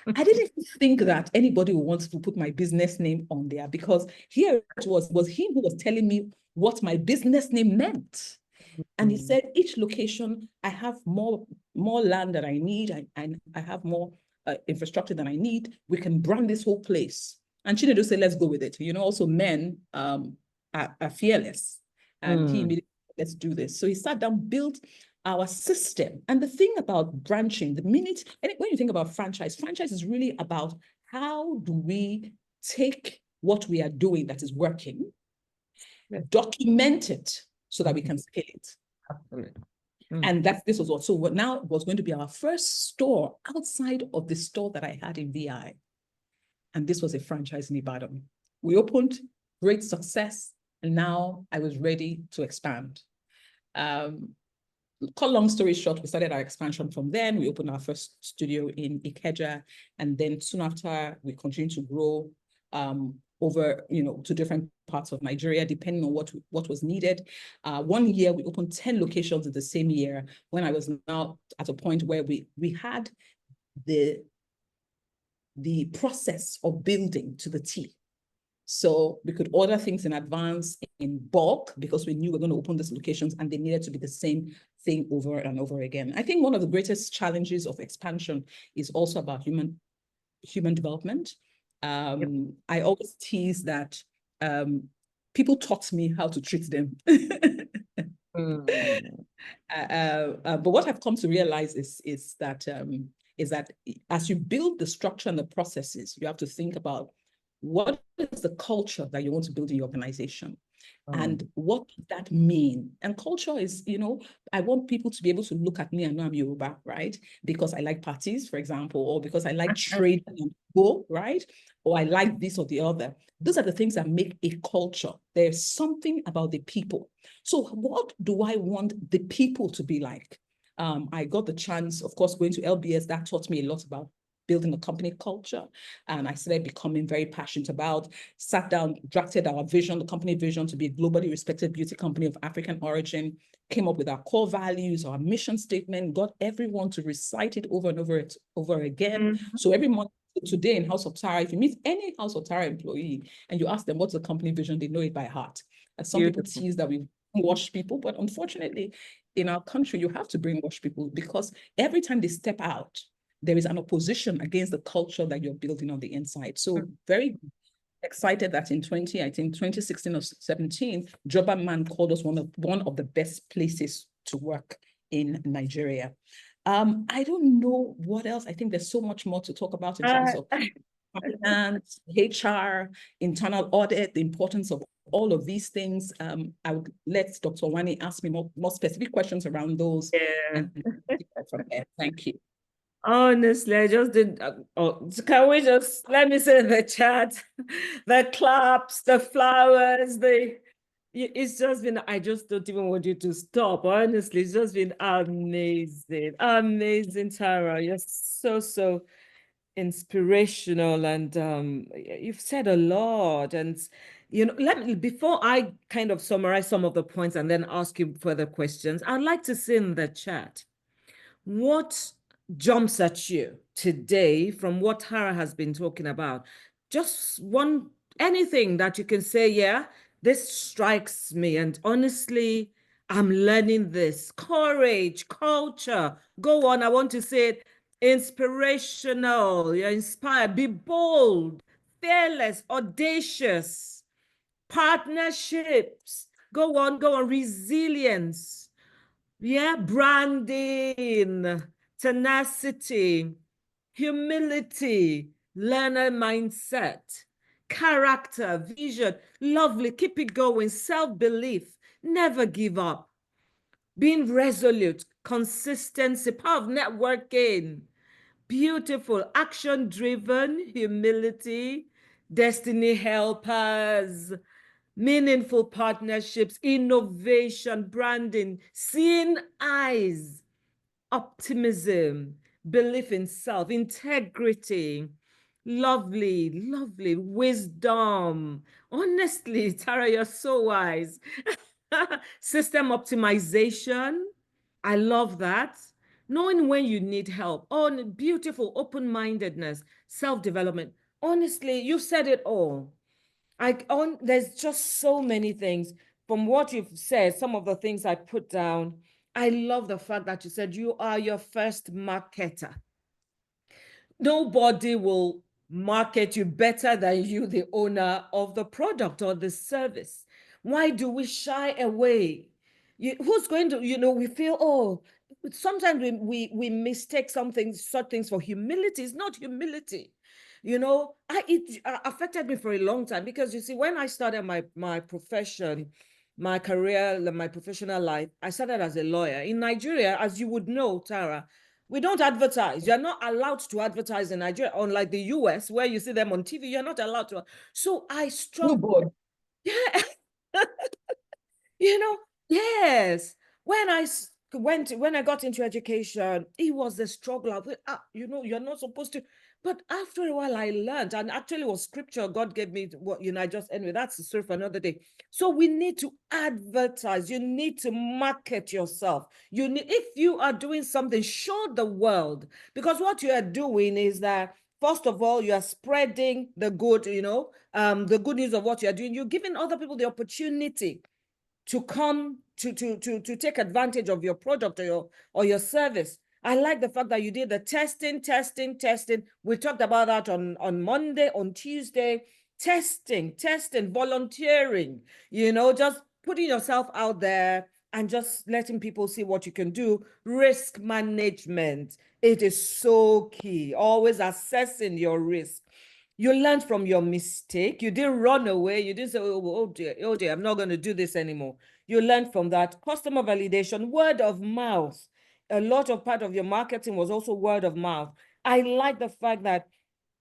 I didn't think that anybody would want to put my business name on there, because here it was him who was telling me what my business name meant. And he said, each location, I have more land that I need, and I have more infrastructure than I need. We can brand this whole place. And Chinedu said, let's go with it. Also men are fearless. And he immediately said, let's do this. So he sat down, built our system. And the thing about branching, when you think about franchise is really about how do we take what we are doing that is working, Yes. document it so that we can scale it. Absolutely. And this was also what now was going to be our first store outside of the store that I had in VI. And this was a franchise in Ibadan. We opened, great success, and now I was ready to expand. Cut long story short, we started our expansion from then. We opened our first studio in Ikeja, and then soon after, we continued to grow over, to different parts of Nigeria, depending on what was needed. 1 year, we opened 10 locations in the same year, when I was now at a point where we had the process of building to the T. So we could order things in advance in bulk because we knew we were going to open these locations and they needed to be the same thing over and over again. I think one of the greatest challenges of expansion is also about human development. I always tease that people taught me how to treat them. But what I've come to realize is that as you build the structure and the processes, you have to think about what is the culture that you want to build in your organization? And what does that mean? And culture is, I want people to be able to look at me and know I'm Yoruba, right? Because I like parties, for example, or because I like trade and go, right? Or I like this or the other. Those are the things that make a culture. There's something about the people. So what do I want the people to be like? I got the chance, of course, going to LBS, that taught me a lot about building a company culture. And I started becoming very passionate about, sat down, drafted our vision, the company vision, to be a globally respected beauty company of African origin, came up with our core values, our mission statement, got everyone to recite it over and over again. So every month, today in House of Tara, if you meet any House of Tara employee and you ask them what's the company vision, they know it by heart. And some people tease that we wash people, but unfortunately, in our country, you have to brainwash people because every time they step out, there is an opposition against the culture that you're building on the inside. So very excited that in 2016 or 17, Joba Man called us one of the best places to work in Nigeria. I don't know what else. I think there's so much more to talk about in terms of finance, HR, internal audit, the importance of all of these things. I would let Dr. Nwani ask me more specific questions around those. Yeah. And from there. Thank you. Honestly, I just did. Can we just let me say in the chat, the claps, the flowers, it's just been. I just don't even want you to stop. Honestly, it's just been amazing, amazing, Tara. You're so inspirational, and you've said a lot. And let me, before I kind of summarize some of the points and then ask you further questions, I'd like to see in the chat what jumps at you today from what Tara has been talking about. Just anything that you can say, yeah, this strikes me. And honestly, I'm learning this. Courage, culture. Go on. I want to say it. Inspirational. You're inspired. Be bold, fearless, audacious. Partnerships. Go on, go on. Resilience. Yeah, branding, tenacity, humility, learner mindset, character, vision. Lovely. Keep it going. Self-belief. Never give up. Being resolute, consistency, power of networking. Beautiful. Action-driven, humility, destiny helpers, meaningful partnerships, innovation, branding, seeing eyes, optimism, belief in self, integrity, lovely, wisdom. Honestly, Tara, you're so wise. System optimization. I love that. Knowing when you need help. Oh, beautiful open-mindedness, self-development. Honestly, you've said it all. There's just so many things from what you've said, some of the things I put down. I love the fact that you said you are your first marketer. Nobody will market you better than you, the owner of the product or the service. Why do we shy away? Who's going to, we feel, oh, sometimes we mistake such things for humility. It's not humility. You know, it affected me for a long time because you see, when I started my profession, my career, my professional life, I started as a lawyer. In Nigeria, as you would know, Tara, we don't advertise. You're not allowed to advertise in Nigeria, unlike the US, where you see them on TV, you're not allowed to. So I struggled. Yeah. You know, yes. When I got into education, it was a struggle. You know, you're not supposed to. But after a while, I learned, and actually, it was scripture God gave me. What you know, I just anyway. That's the story for another day. So we need to advertise. You need to market yourself. You need, if you are doing something, show the world, because what you are doing is that, first of all, you are spreading the good. You know, the good news of what you are doing. You're giving other people the opportunity to come to take advantage of your product or your service. I like the fact that you did the testing. We talked about that on Monday, on Tuesday. Testing, volunteering, you know, just putting yourself out there and just letting people see what you can do. Risk management, it is so key. Always assessing your risk. You learned from your mistake. You didn't run away. You didn't say, oh dear, I'm not going to do this anymore. You learned from that. Customer validation, word of mouth. A lot of part of your marketing was also word of mouth. I like the fact that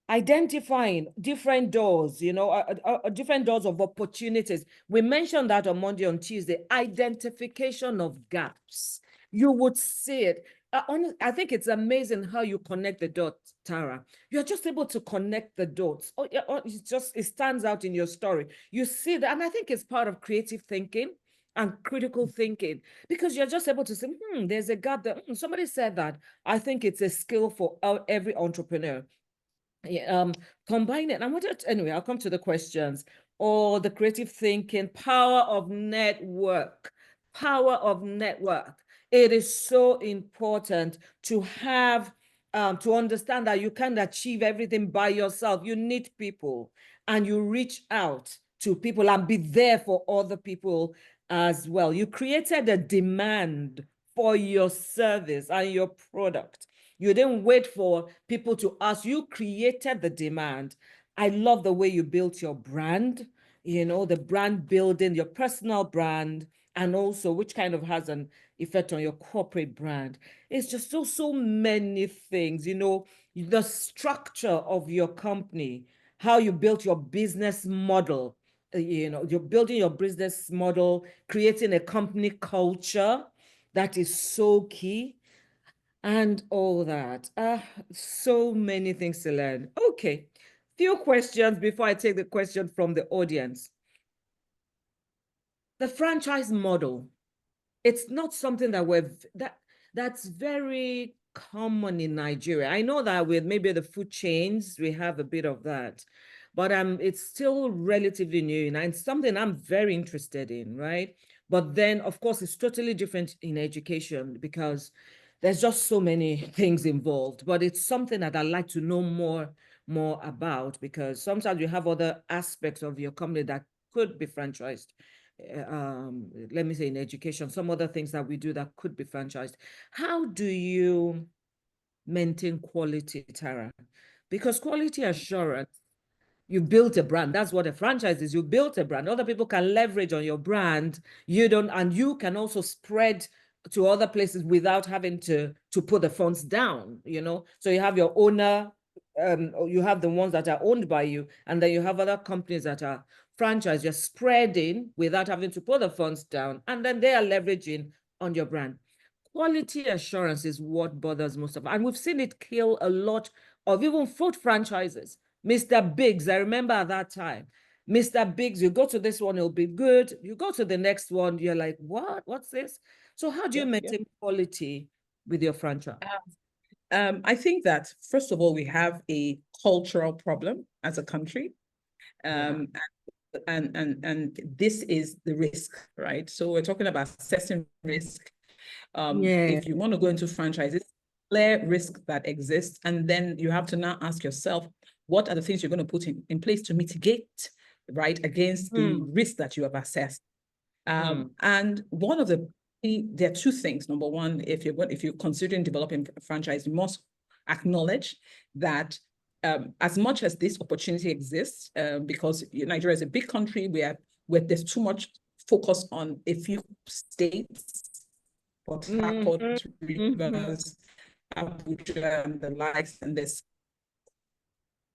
identifying different doors, you know, different doors of opportunities. We mentioned that on Monday, on Tuesday, identification of gaps. You would see it. I think it's amazing how you connect the dots, Tara. You're just able to connect the dots. It stands out in your story. You see that, and I think it's part of creative thinking and critical thinking, because you're just able to say, there's a gap there. Somebody said that. I think it's a skill for every entrepreneur. Combine it. Anyway, I'll come to the questions. Or the creative thinking, power of network. Power of network. It is so important to have, to understand that you can't achieve everything by yourself. You need people, and you reach out to people and be there for other people as well. You created a demand for your service and your product. You didn't wait for people to ask. You created the demand. I love the way you built your brand, you know, the brand building, your personal brand, and also which kind of has an effect on your corporate brand. It's just so many things, you know, the structure of your company, how you built your business model. You know, you're building your business model, creating a company culture. That is so key, and all that. So many things to learn. Okay, few questions before I take the question from the audience. The franchise model, it's not something that's very common in Nigeria. I know that with maybe the food chains, we have a bit of that, but it's still relatively new, and it's something I'm very interested in, right? But then, of course, it's totally different in education because there's just so many things involved. But it's something that I'd like to know more about, because sometimes you have other aspects of your company that could be franchised. Let me say in education, some other things that we do that could be franchised. How do you maintain quality, Tara? Because quality assurance, you built a brand. That's what a franchise is. You built a brand. Other people can leverage on your brand. You don't, and you can also spread to other places without having to put the funds down, you know? So you have your owner, you have the ones that are owned by you, and then you have other companies that are franchise. You're spreading without having to put the funds down, and then they are leveraging on your brand. Quality assurance is what bothers most of us. And we've seen it kill a lot of even food franchises. Mr. Biggs, I remember at that time, Mr. Biggs, you go to this one, it'll be good. You go to the next one, you're like, what? What's this? So how do you maintain quality with your franchise? I think that, first of all, we have a cultural problem as a country. And this is the risk, right? So we're talking about assessing risk. If you want to go into franchises, clear risk that exists, and then you have to now ask yourself, what are the things you're going to put in place to mitigate, right, against the risk that you have assessed? And one of there are two things. Number one, if you're considering developing a franchise, you must acknowledge that as much as this opportunity exists, because Nigeria is a big country where there's too much focus on a few states, Port Harcourt, Rivers, Abuja, and the likes, and there's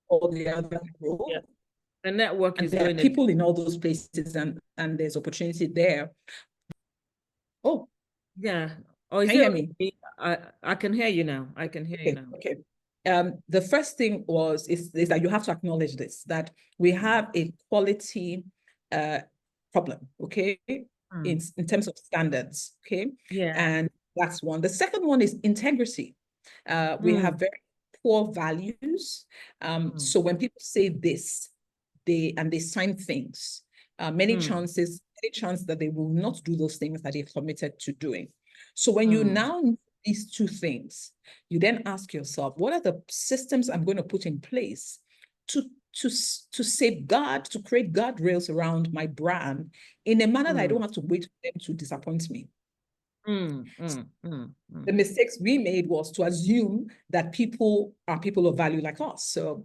all the other roles. Yeah. The network and is there going are people in all those places, and there's opportunity there. Oh, yeah. Oh, is can you it hear me? I can hear you now. I can hear you now. Okay. The first thing is that you have to acknowledge this, that we have a quality problem, okay, in terms of standards, okay? Yeah. And that's one. The second one is integrity. We have very poor values. So when people say this, they sign things, many chances that they will not do those things that they've committed to doing. So when you now know these two things, you then ask yourself, what are the systems I'm going to put in place to safeguard, to create guardrails around my brand in a manner that I don't have to wait for them to disappoint me. The mistakes we made was to assume that people are people of value like us. So,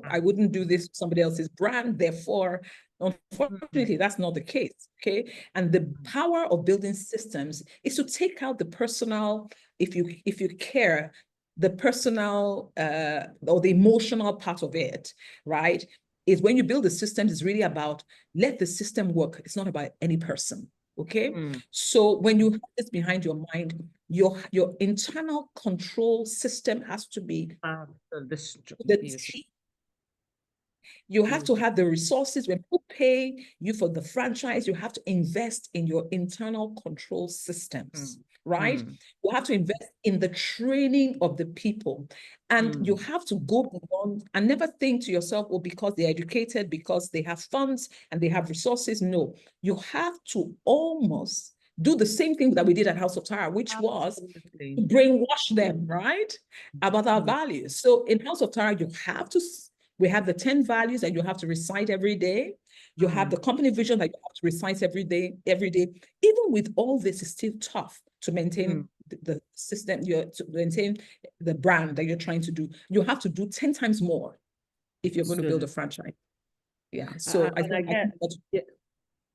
I wouldn't do this to somebody else's brand. Therefore, unfortunately, that's not the case. Okay. And the power of building systems is to take out the personal, if you care, the personal or the emotional part of it, right? Is when you build the systems, it's really about let the system work. It's not about any person. Okay. So when you have this behind your mind, your internal control system has to be the T. You have to have the resources. When people pay you for the franchise, you have to invest in your internal control systems, right? You have to invest in the training of the people. And you have to go beyond and never think to yourself, well, because they're educated, because they have funds and they have resources. No, you have to almost do the same thing that we did at House of Tara, which was to brainwash them, right? About our values. So in House of Tara, we have the 10 values that you have to recite every day. You have the company vision that you have to recite every day. Even with all this, it's still tough to maintain the system, to maintain the brand that you're trying to do. You have to do 10 times more if you're going to build a franchise. Yeah. So I think that's,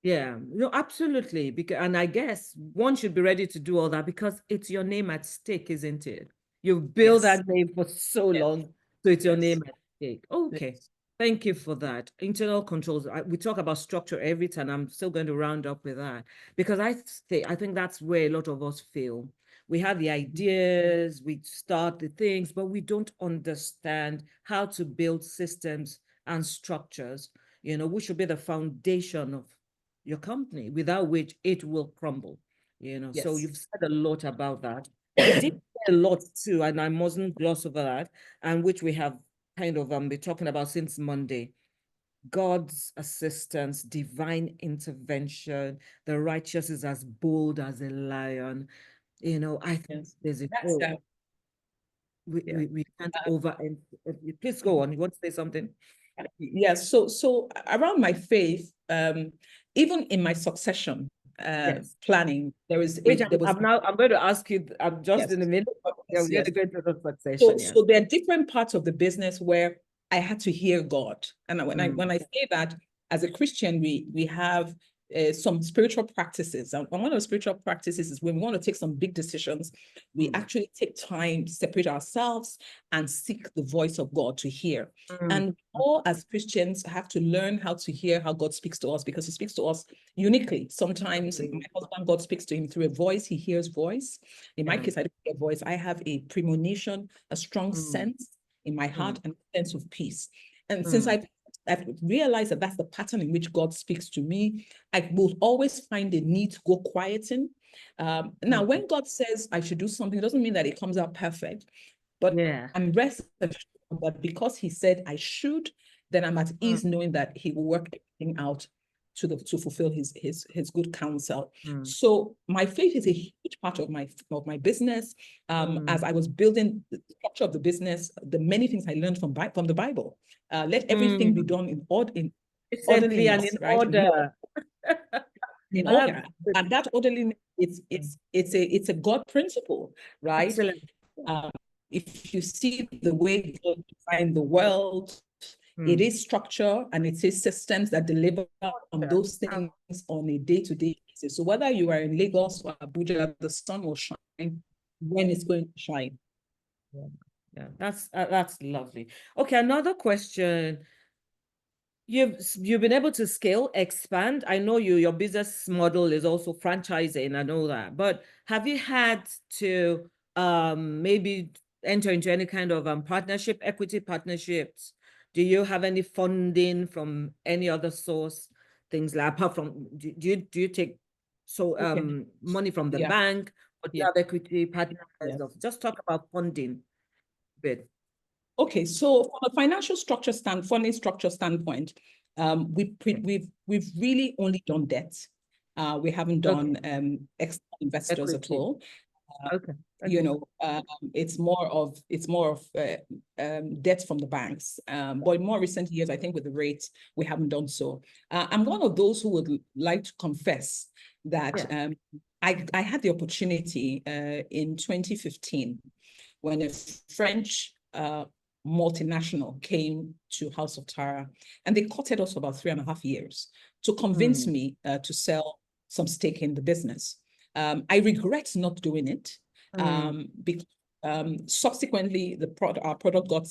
yeah, no, absolutely. And I guess one should be ready to do all that because it's your name at stake, isn't it? You've built that name for so long, so it's your name at stake. Okay. Thank you for that. Internal controls. We talk about structure every time. I'm still going to round up with that because I think that's where a lot of us fail. We have the ideas, we start the things, but we don't understand how to build systems and structures, which should be the foundation of your company, without which it will crumble. So you've said a lot about that. You did say a lot too, and I mustn't gloss over that, and which we have kind of been talking about since Monday. God's assistance, divine intervention, the righteous is as bold as a lion. I think there's a we can't over. Please go on. You want to say something? Yes. So around my faith, even in my succession planning, I'm going to ask you. I'm just in a minute. We're going to go into the succession. So there are different parts of the business where I had to hear God, and when I say that, as a Christian, we have some spiritual practices. And one of the spiritual practices is when we want to take some big decisions, we actually take time, separate ourselves, and seek the voice of God to hear. And all as Christians have to learn how to hear how God speaks to us, because he speaks to us uniquely. Sometimes my husband, God speaks to him through a voice. He hears voice. In my case, I don't hear voice. I have a premonition, a strong sense in my heart, and a sense of peace. And since I've realized that that's the pattern in which God speaks to me, I will always find a need to go quieting. Now, when God says I should do something, it doesn't mean that it comes out perfect, but I'm rest assured that because he said I should, then I'm at ease knowing that he will work everything out to fulfill his good counsel. So my faith is a huge part of my business. As I was building the structure of the business, the many things I learned from the Bible. Let everything be done in orderliness, right? Order. In order. And that orderliness, it's a God principle, right? Excellent. if you see the way God designed the world, it is structure and it is systems that deliver on those things on a day-to-day basis. So whether you are in Lagos or Abuja, the sun will shine when it's going to shine. Yeah, that's lovely. Okay, another question. You've been able to scale, expand. I know your business model is also franchising and all that, but have you had to maybe enter into any kind of partnership, equity partnerships? Do you have any funding from any other source? Things like, apart from, do you take money from the bank, or do you have equity partners? Just talk about funding a bit. Okay, so from a financial structure funding structure standpoint, we've really only done debt. We haven't done external investors at all. You know, it's more of debt from the banks. But in more recent years, I think with the rates, we haven't done so. I'm one of those who would like to confess that I had the opportunity in 2015 when a French multinational came to House of Tara, and they courted us for about 3.5 years to convince me to sell some stake in the business. I regret not doing it because subsequently our product got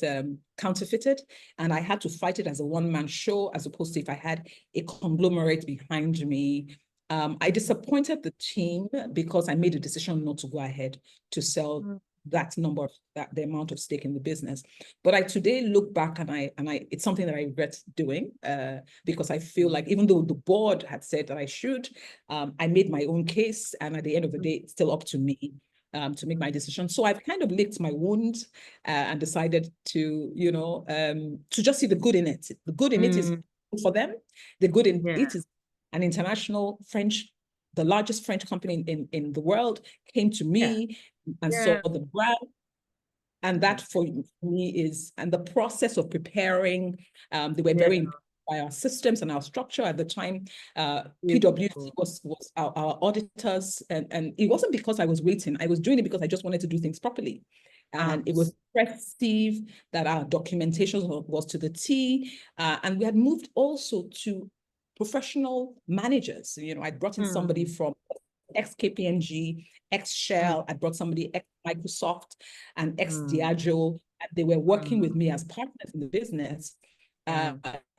counterfeited, and I had to fight it as a one-man show, as opposed to if I had a conglomerate behind me. I disappointed the team because I made a decision not to go ahead to sell the amount of stake in the business. But I today look back and I it's something that I regret doing because I feel like even though the board had said that I should, I made my own case, and at the end of the day, it's still up to me to make my decision. So I've kind of licked my wound and decided to, you know, to just see the good in it. The good in it is good for them. The good in it is an international the largest French company in the world came to me and saw the brand. And that for me is, and the process of preparing, they were very impressed by our systems and our structure at the time. PwC was our auditors, and it wasn't because I was waiting. I was doing it because I just wanted to do things properly. And it was impressive that our documentation was to the T. And we had moved also to professional managers. You know, I brought in somebody from ex-KPMG, ex-Shell. I brought somebody ex-Microsoft and ex-Diageo. They were working with me as partners in the business,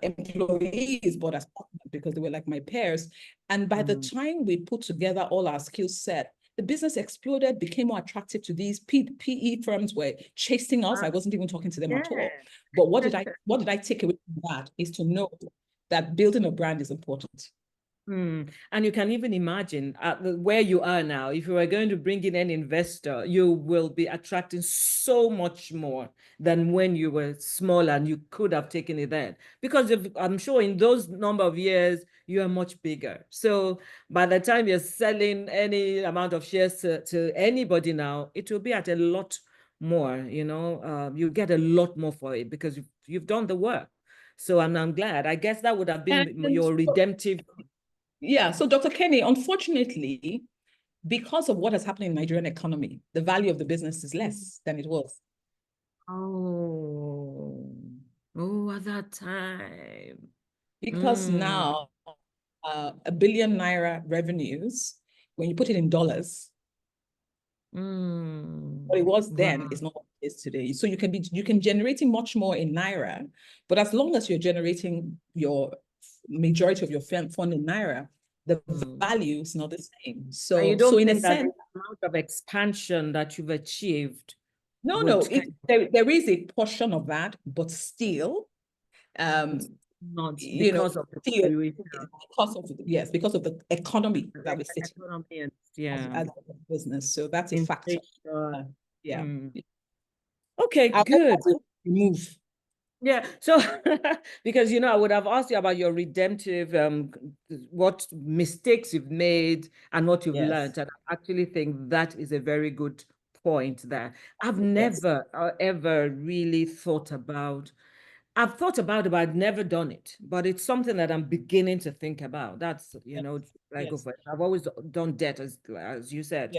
employees, but as partners because they were like my peers. And by the time we put together all our skill set, the business exploded, became more attractive to these PE firms were chasing us. I wasn't even talking to them at all. But what did I take away from that is to know that building a brand is important. And you can even imagine where you are now. If you are going to bring in an investor, you will be attracting so much more than when you were small and you could have taken it then. Because I'm sure in those number of years, you are much bigger. So by the time you're selling any amount of shares to anybody now, it will be at a lot more, you know, you get a lot more for it because you've done the work. So I'm glad. I guess that would have been your redemptive. Yeah, so Dr. Kenny, unfortunately, because of what has happened in the Nigerian economy, the value of the business is less than it was. At that time. Because now, ₦1 billion revenues, when you put it in dollars, what it was then is not what it is today. So you can generating much more in Naira, but as long as you're generating your majority of your fund in Naira, the value is not the same. So, and you don't in a think that sense, the amount of expansion that you've achieved. No, there is a portion of that, but still, not because of the because of the economy that we're sitting as a business. So that's a factor. Okay, good. Move. Yeah, so because you know, I would have asked you about your redemptive, what mistakes you've made and what you've learned. And I actually think that is a very good point there. I've never ever really thought about. I've thought about it, but I've never done it. But it's something that I'm beginning to think about. That's, you know, I go for it. I've always done debt, as you said,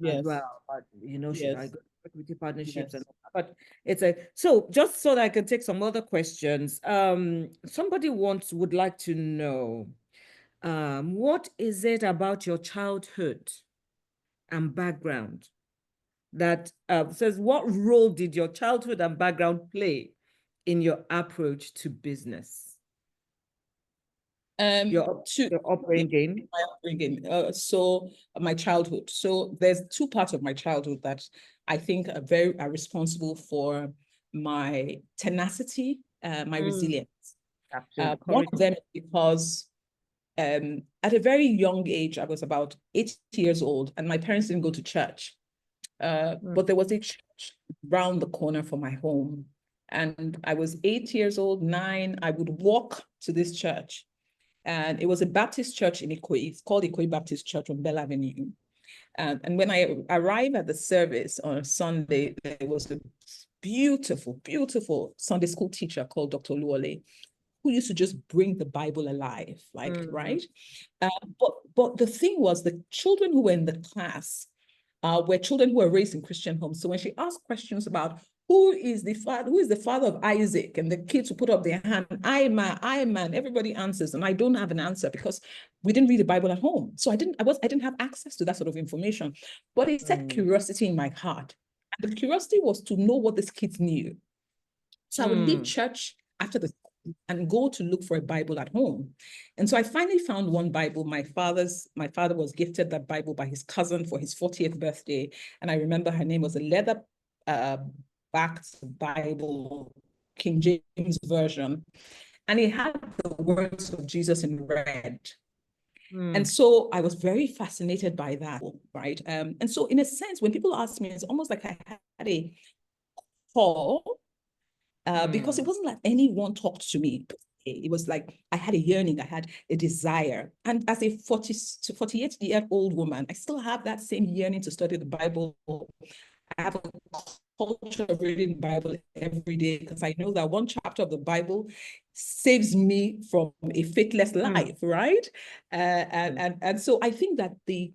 as well. But, you know, should I go equity partnerships Yes. and all that. But it's so just so that I can take some other questions. Somebody would like to know, what is it about your childhood and background that says, what role did your childhood and background play in your approach to business? Your upbringing. My upbringing. So my childhood. So there's two parts of my childhood that I think are responsible for my tenacity, my resilience. Absolutely. One Courage. of them because at a very young age, I was about 8 years old, and my parents didn't go to church. But there was a church round the corner from my home. And I was 8 years old, 9. I would walk to this church. And it was a Baptist church in Ikoyi. It's called Ikoyi Baptist Church on Bell Avenue. And when I arrived at the service on a Sunday, there was a beautiful, beautiful Sunday school teacher called Dr. Luole, who used to just bring the Bible alive, like, right? But the thing was, the children who were in the class were children who were raised in Christian homes. So when she asked questions about who is the father of Isaac, and the kids who put up their hand, I man, everybody answers, and I don't have an answer because we didn't read the Bible at home. So I didn't have access to that sort of information. But it set curiosity in my heart. And the curiosity was to know what these kids knew. So I would leave church after the and go to look for a Bible at home. And so I finally found one Bible. My father was gifted that Bible by his cousin for his 40th birthday. And I remember her name was a leather backed Bible, King James Version. And it had the words of Jesus in red. And so I was very fascinated by that, right? And so in a sense, when people ask me, it's almost like I had a call, because it wasn't like anyone talked to me. It was like I had a yearning, I had a desire. And as a 48-year-old woman, I still have that same yearning to study the Bible. I have a culture of reading the Bible every day because I know that one chapter of the Bible saves me from a faithless life, right? And so I think that the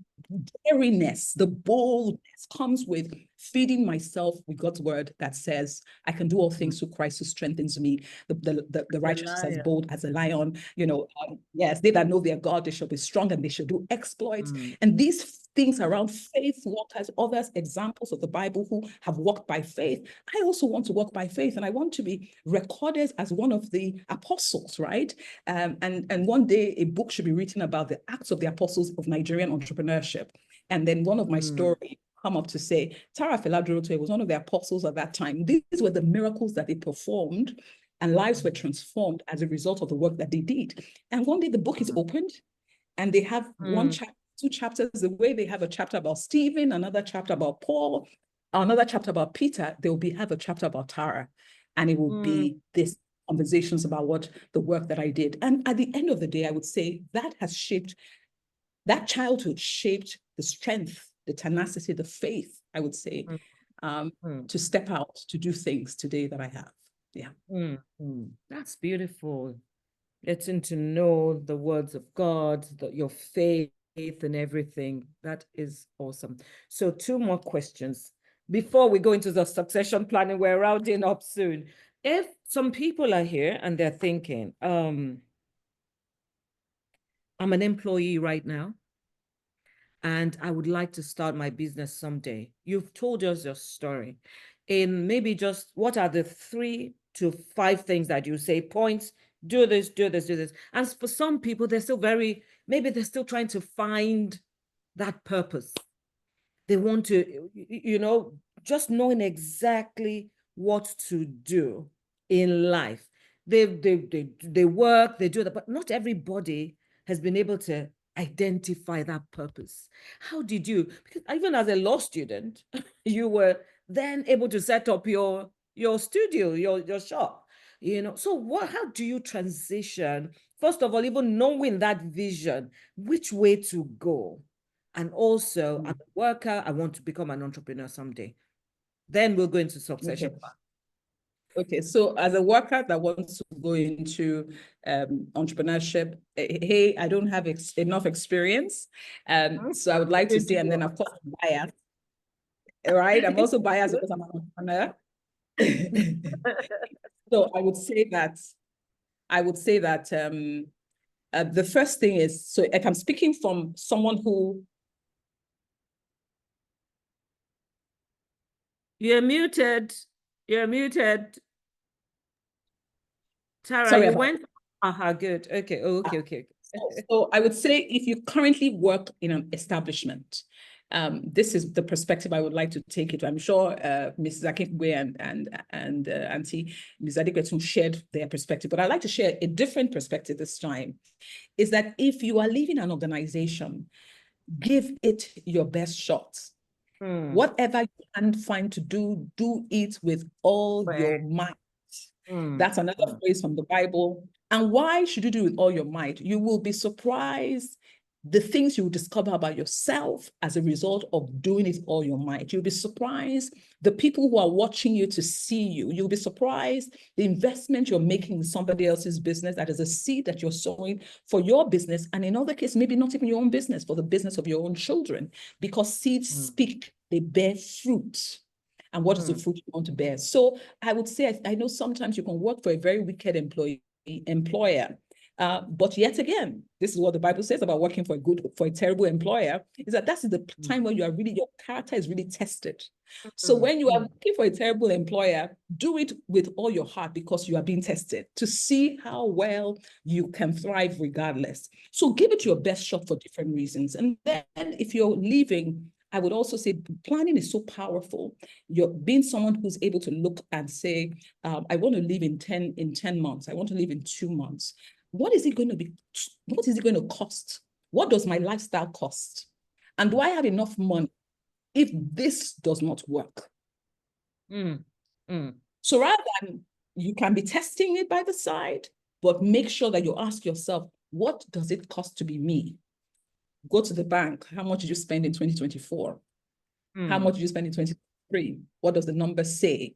dariness, the boldness comes with feeding myself with God's word that says, I can do all things through Christ who strengthens me. The righteous as bold as a lion, yes, they that know their God, they shall be strong and they shall do exploits. And these things around faith, walk as others, examples of the Bible who have walked by faith. I also want to walk by faith, and I want to be recorded as one of the apostles, right? And one day a book should be written about the acts of the apostles of Nigerian entrepreneurship. And then one of my stories come up to say, Tara Fela-Durotoye was one of the apostles at that time. These were the miracles that they performed, and lives were transformed as a result of the work that they did. And one day the book is opened, and they have two chapters, the way they have a chapter about Stephen, another chapter about Paul, another chapter about Peter, they will have a chapter about Tara. And it will be this conversations about what the work that I did. And at the end of the day, I would say that childhood shaped the strength, the tenacity, the faith, I would say, to step out, to do things today that I have. Yeah. That's beautiful. Getting to know the words of God, your faith and everything. That is awesome. So 2 more questions. Before we go into the succession planning, we're rounding up soon. If some people are here and they're thinking, I'm an employee right now, and I would like to start my business someday. You've told us your story. In maybe just what are the 3 to 5 things that you say, points, do this, do this, do this. And for some people, they're still maybe they're still trying to find that purpose. They want to, just knowing exactly what to do in life. They work, they do that, but not everybody has been able to identify that purpose. How did you, because even as a law student, you were then able to set up your studio, your shop, so how do you transition, first of all, even knowing that vision, which way to go? And also, I'm a worker, I want to become an entrepreneur someday. Then we'll go into succession. Okay, so as a worker that wants to go into entrepreneurship, hey, I don't have enough experience. So I would like to say, and then of course, bias. right? I'm also biased because I'm an entrepreneur. So I would say that the first thing is, so if I'm speaking from someone who. You're muted. You're muted. Tara, Sorry you about went. Aha, good. Okay. Oh, okay, okay. So I would say if you currently work in an establishment, this is the perspective I would like to take it to. I'm sure Mrs. Akingwe and Auntie Ms. Adequatun shared their perspective, but I'd like to share a different perspective this time, is that if you are leaving an organization, give it your best shot. Whatever you can find to do, do it with all your might. That's another phrase from the Bible. And why should you do it with all your might? You will be surprised the things you will discover about yourself as a result of doing it all your might. You'll be surprised the people who are watching you to see you. You'll be surprised the investment you're making in somebody else's business, that is a seed that you're sowing for your business. And in other cases, maybe not even your own business, for the business of your own children, because seeds speak, they bear fruit. And what is the fruit you want to bear? So I would say, I know sometimes you can work for a very wicked employer. But yet again, this is what the Bible says about working for a terrible employer, is that that's the time when your character is really tested. So when you are working for a terrible employer, do it with all your heart, because you are being tested to see how well you can thrive regardless. So give it your best shot for different reasons. And then if you're leaving, I would also say planning is so powerful. You're being someone who's able to look and say, I want to leave in 10 months. I want to leave in 2 months. What is it going to be? What is it going to cost? What does my lifestyle cost? And do I have enough money if this does not work? So rather than, you can be testing it by the side, but make sure that you ask yourself, what does it cost to be me? Go to the bank. How much did you spend in 2024? How much did you spend in 2023? What does the number say?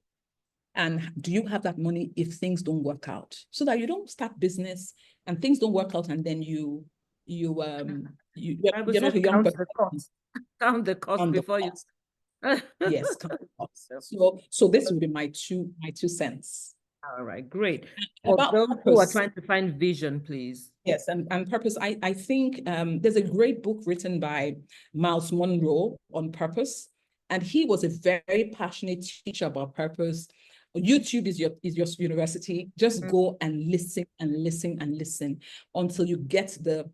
And do you have that money if things don't work out? So that you don't start business and things don't work out, and then you're not a young person. Count the cost before you. Yes, count the cost. So this would be my two cents. All right, great. For About those purpose, who are trying to find vision, please. Yes, and purpose. I think there's a great book written by Miles Monroe on purpose, and he was a very passionate teacher about purpose. YouTube is your university. Just go and listen and listen and listen until you get the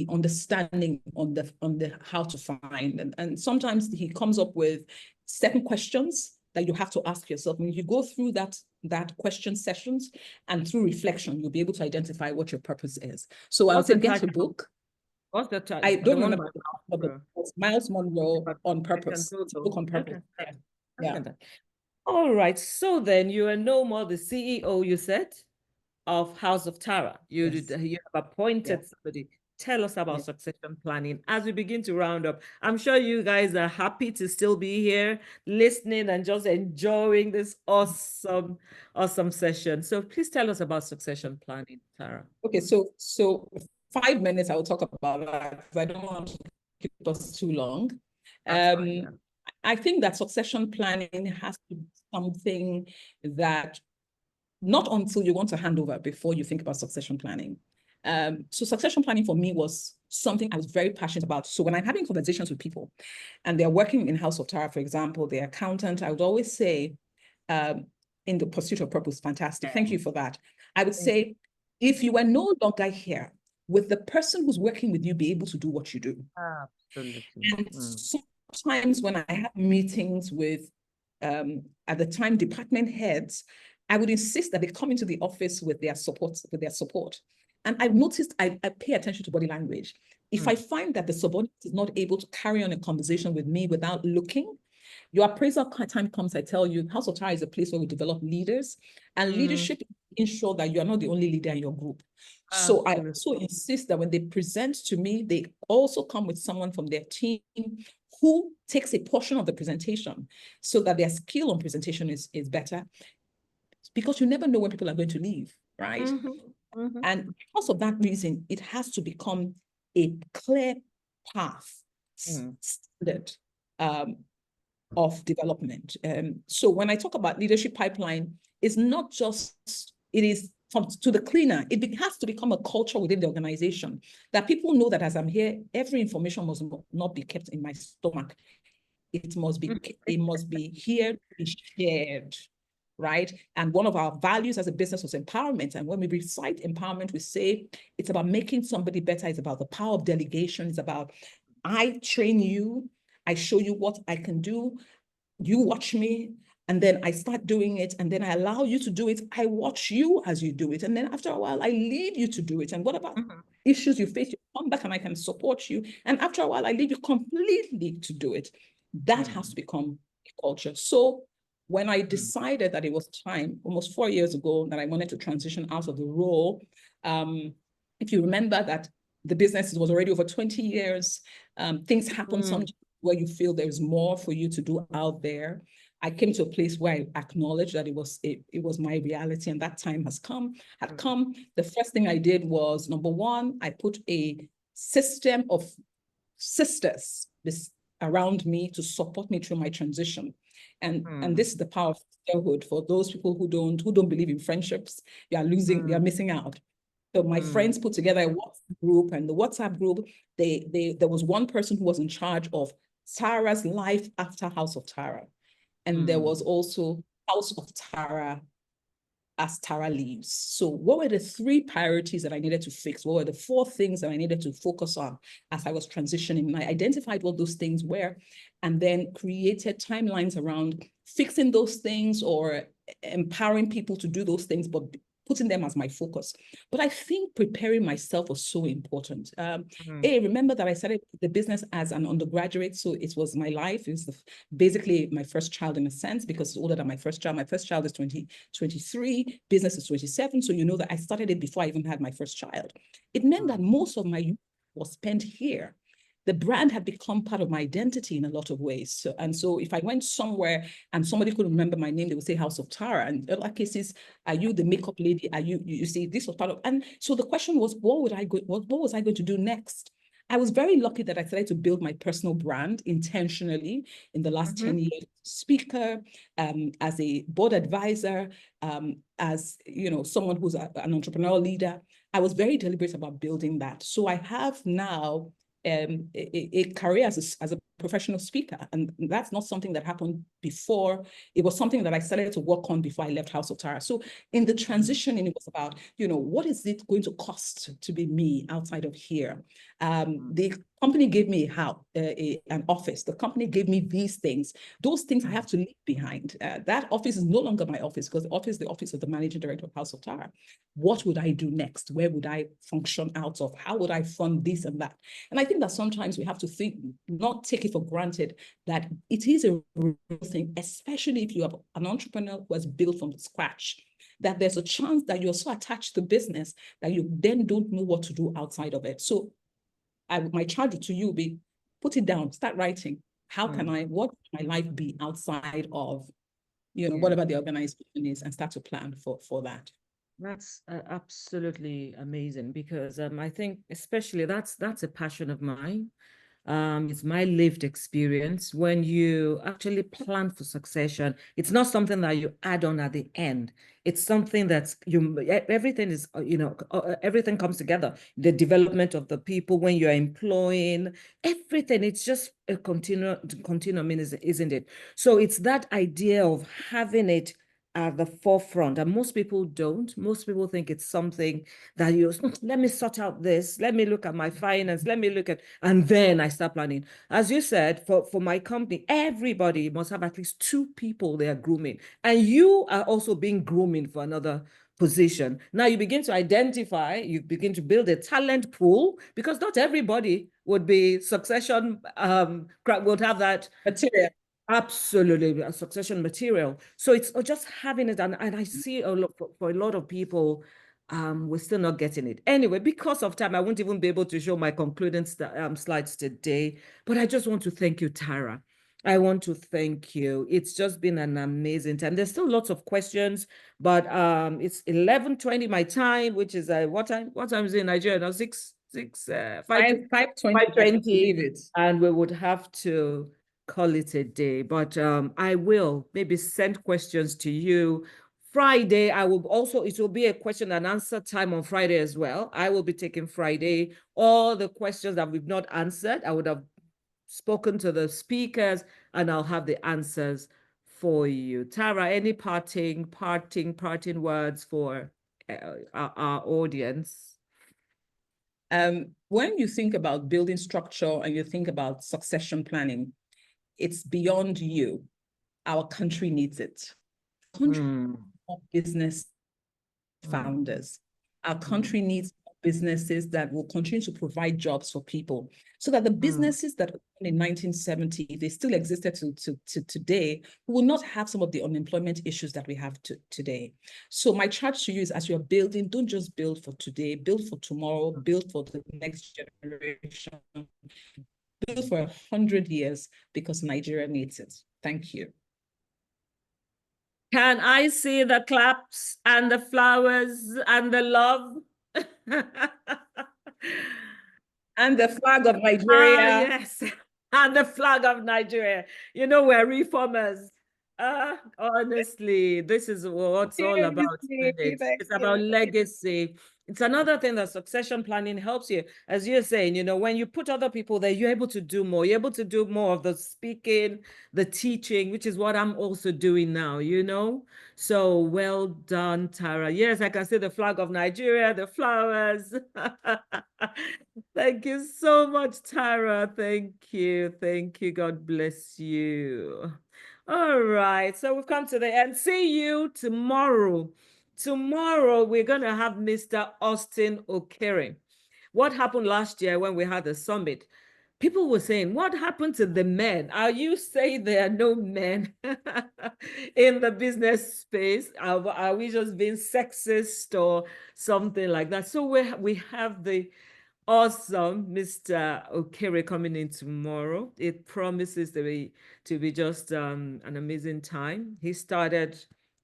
understanding on the how to find. And sometimes he comes up with certain questions that you have to ask yourself. When you go through that question sessions and through reflection, you'll be able to identify what your purpose is. So I would say get a book. What's the title? I don't remember, but it's Miles Monroe on purpose. Book on purpose. Yeah. All right. So then you are no more the CEO, you said, of House of Tara. You have appointed somebody. Tell us about succession planning as we begin to round up. I'm sure you guys are happy to still be here listening and just enjoying this awesome session. So please tell us about succession planning, Tara. Okay, so 5 minutes I will talk about that because I don't want to keep us too long. I think that succession planning has to be something that not until you want to hand over before you think about succession planning. So succession planning for me was something I was very passionate about. So when I'm having conversations with people and they're working in House of Tara, for example, the accountant, I would always say, in the pursuit of purpose, fantastic. Thank you for that. I would say, if you were no longer here, would the person who's working with you be able to do what you do? Absolutely. And sometimes when I have meetings with, at the time, department heads, I would insist that they come into the office with their support. And I've noticed I pay attention to body language. If I find that the subordinate is not able to carry on a conversation with me without looking, your appraisal time comes, I tell you, House of Tara is a place where we develop leaders, and leadership ensure that you are not the only leader in your group. So I also insist that when they present to me, they also come with someone from their team who takes a portion of the presentation so that their skill on presentation is better, because you never know when people are going to leave, right? And because of that reason, it has to become a clear path, standard, of development. So when I talk about leadership pipeline, it's not just, it is to the cleaner. It has to become a culture within the organization that people know that as I'm here, every information must not be kept in my stomach. It must be here to be shared, right? And one of our values as a business was empowerment. And when we recite empowerment, we say it's about making somebody better. It's about the power of delegation. It's about, I train you, I show you what I can do, you watch me, and then I start doing it, and then I allow you to do it. I watch you as you do it. And then after a while, I leave you to do it. And what about issues you face? You come back and I can support you. And after a while, I leave you completely to do it. That has to become a culture. So when I decided that it was time, almost 4 years ago, that I wanted to transition out of the role, if you remember that the business was already over 20 years, things happen sometimes where you feel there's more for you to do out there. I came to a place where I acknowledged that it was my reality, and that time had come. The first thing I did was, number one, I put a system of sisters around me to support me through my transition. And this is the power of sisterhood. For those people who don't believe in friendships, you are missing out. So my friends put together a WhatsApp group, and the WhatsApp group, there was one person who was in charge of Tara's life after House of Tara. And there was also House of Tara as Tara leaves. So what were the 3 priorities that I needed to fix? What were the 4 things that I needed to focus on as I was transitioning? And I identified what those things were, and then created timelines around fixing those things or empowering people to do those things, but putting them as my focus. But I think preparing myself was so important. Remember that I started the business as an undergraduate, so it was my life. It was basically my first child in a sense, because it's older than my first child. My first child is 23, business is 27, so you know that I started it before I even had my first child. It meant that most of my youth was spent here. The brand had become part of my identity in a lot of ways. So if I went somewhere and somebody couldn't remember my name, they would say House of Tara. And in other cases, are you the makeup lady? Are you see, this was part of, and so the question was, what was I going to do next? I was very lucky that I started to build my personal brand intentionally in the last 10 years, speaker, as a board advisor, as someone who's an entrepreneurial leader. I was very deliberate about building that. So I have now a career as a professional speaker. And that's not something that happened before. It was something that I started to work on before I left House of Tara. So in the transition, it was about, what is it going to cost to be me outside of here? The company gave me an office. The company gave me these things. Those things I have to leave behind. That office is no longer my office, because the office of the managing director of House of Tara. What would I do next? Where would I function out of? How would I fund this and that? And I think that sometimes we have to not take it for granted that it is a real thing, especially if you are an entrepreneur who has built from scratch, that there's a chance that you're so attached to business that you then don't know what to do outside of it. So my charge to you will be, put it down, start writing. What can my life be outside of, whatever the organization is, and start to plan for that. That's absolutely amazing, because I think especially that's a passion of mine. It's my lived experience. When you actually plan for succession, it's not something that you add on at the end. It's something that's everything is, everything comes together. The development of the people, when you're employing, everything, it's just a continuum, isn't it? So it's that idea of having it at the forefront, and most people don't. Most people think it's something that let me sort out this, let me look at my finance, let me look at, and then I start planning. As you said, for my company, everybody must have at least 2 people they are grooming, and you are also being grooming for another position. Now you begin to identify, you begin to build a talent pool, because not everybody would be succession, would have that material. Absolutely, a succession material. So it's just having it, and I see a lot for a lot of people, we're still not getting it. Anyway, because of time, I won't even be able to show my concluding slides today. But I just want to thank you, Tara. I want to thank you. It's just been an amazing time. There's still lots of questions, but it's 11:20 my time, which is what time? What time is it in Nigeria now? 5:20. 5:20. And we would have to call it a day. But I will maybe send questions to you. Friday, I will also, it will be a question and answer time on Friday as well. I will be taking Friday. All the questions that we've not answered, I would have spoken to the speakers and I'll have the answers for you. Tara, any parting words for our audience? When you think about building structure and you think about succession planning, it's beyond you. Our country needs it. Country business founders. Our country needs businesses that will continue to provide jobs for people so that the businesses that in 1970, they still existed to today, will not have some of the unemployment issues that we have today. So my charge to you is, as you're building, don't just build for today, build for tomorrow, build for the next generation, build for 100 years, because Nigeria needs it. Thank you. Can I see the claps and the flowers and the love? And the flag of Nigeria. Ah, yes. And the flag of Nigeria. You know, we're reformers. Honestly, this is what it's all about, isn't it? It's about legacy. It's another thing that succession planning helps you. As you're saying, you know, when you put other people there, you're able to do more. You're able to do more of the speaking, the teaching, which is what I'm also doing now, you know? So well done, Tara. Yes, I can see the flag of Nigeria, the flowers. Thank you so much, Tara. Thank you. Thank you. God bless you. All right. So we've come to the end. See you tomorrow. Tomorrow, we're going to have Mr. Austin Okere. What happened last year when we had the summit? People were saying, what happened to the men? Are you saying there are no men in the business space? Are we just being sexist or something like that? So we have the awesome Mr. Okere coming in tomorrow. It promises to be just an amazing time. He started,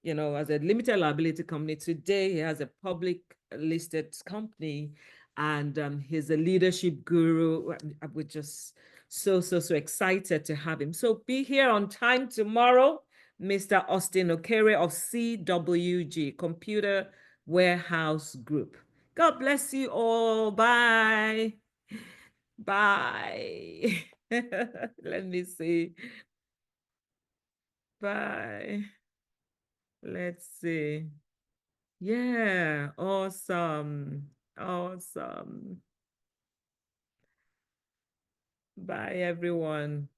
you know, as a limited liability company. Today, he has a public listed company, and he's a leadership guru. We're just so excited to have him. So be here on time tomorrow, Mr. Austin Okere of CWG, Computer Warehouse Group. God bless you all. Bye. Bye. Let me see. Bye. Let's see. Yeah, awesome. Awesome. Bye, everyone.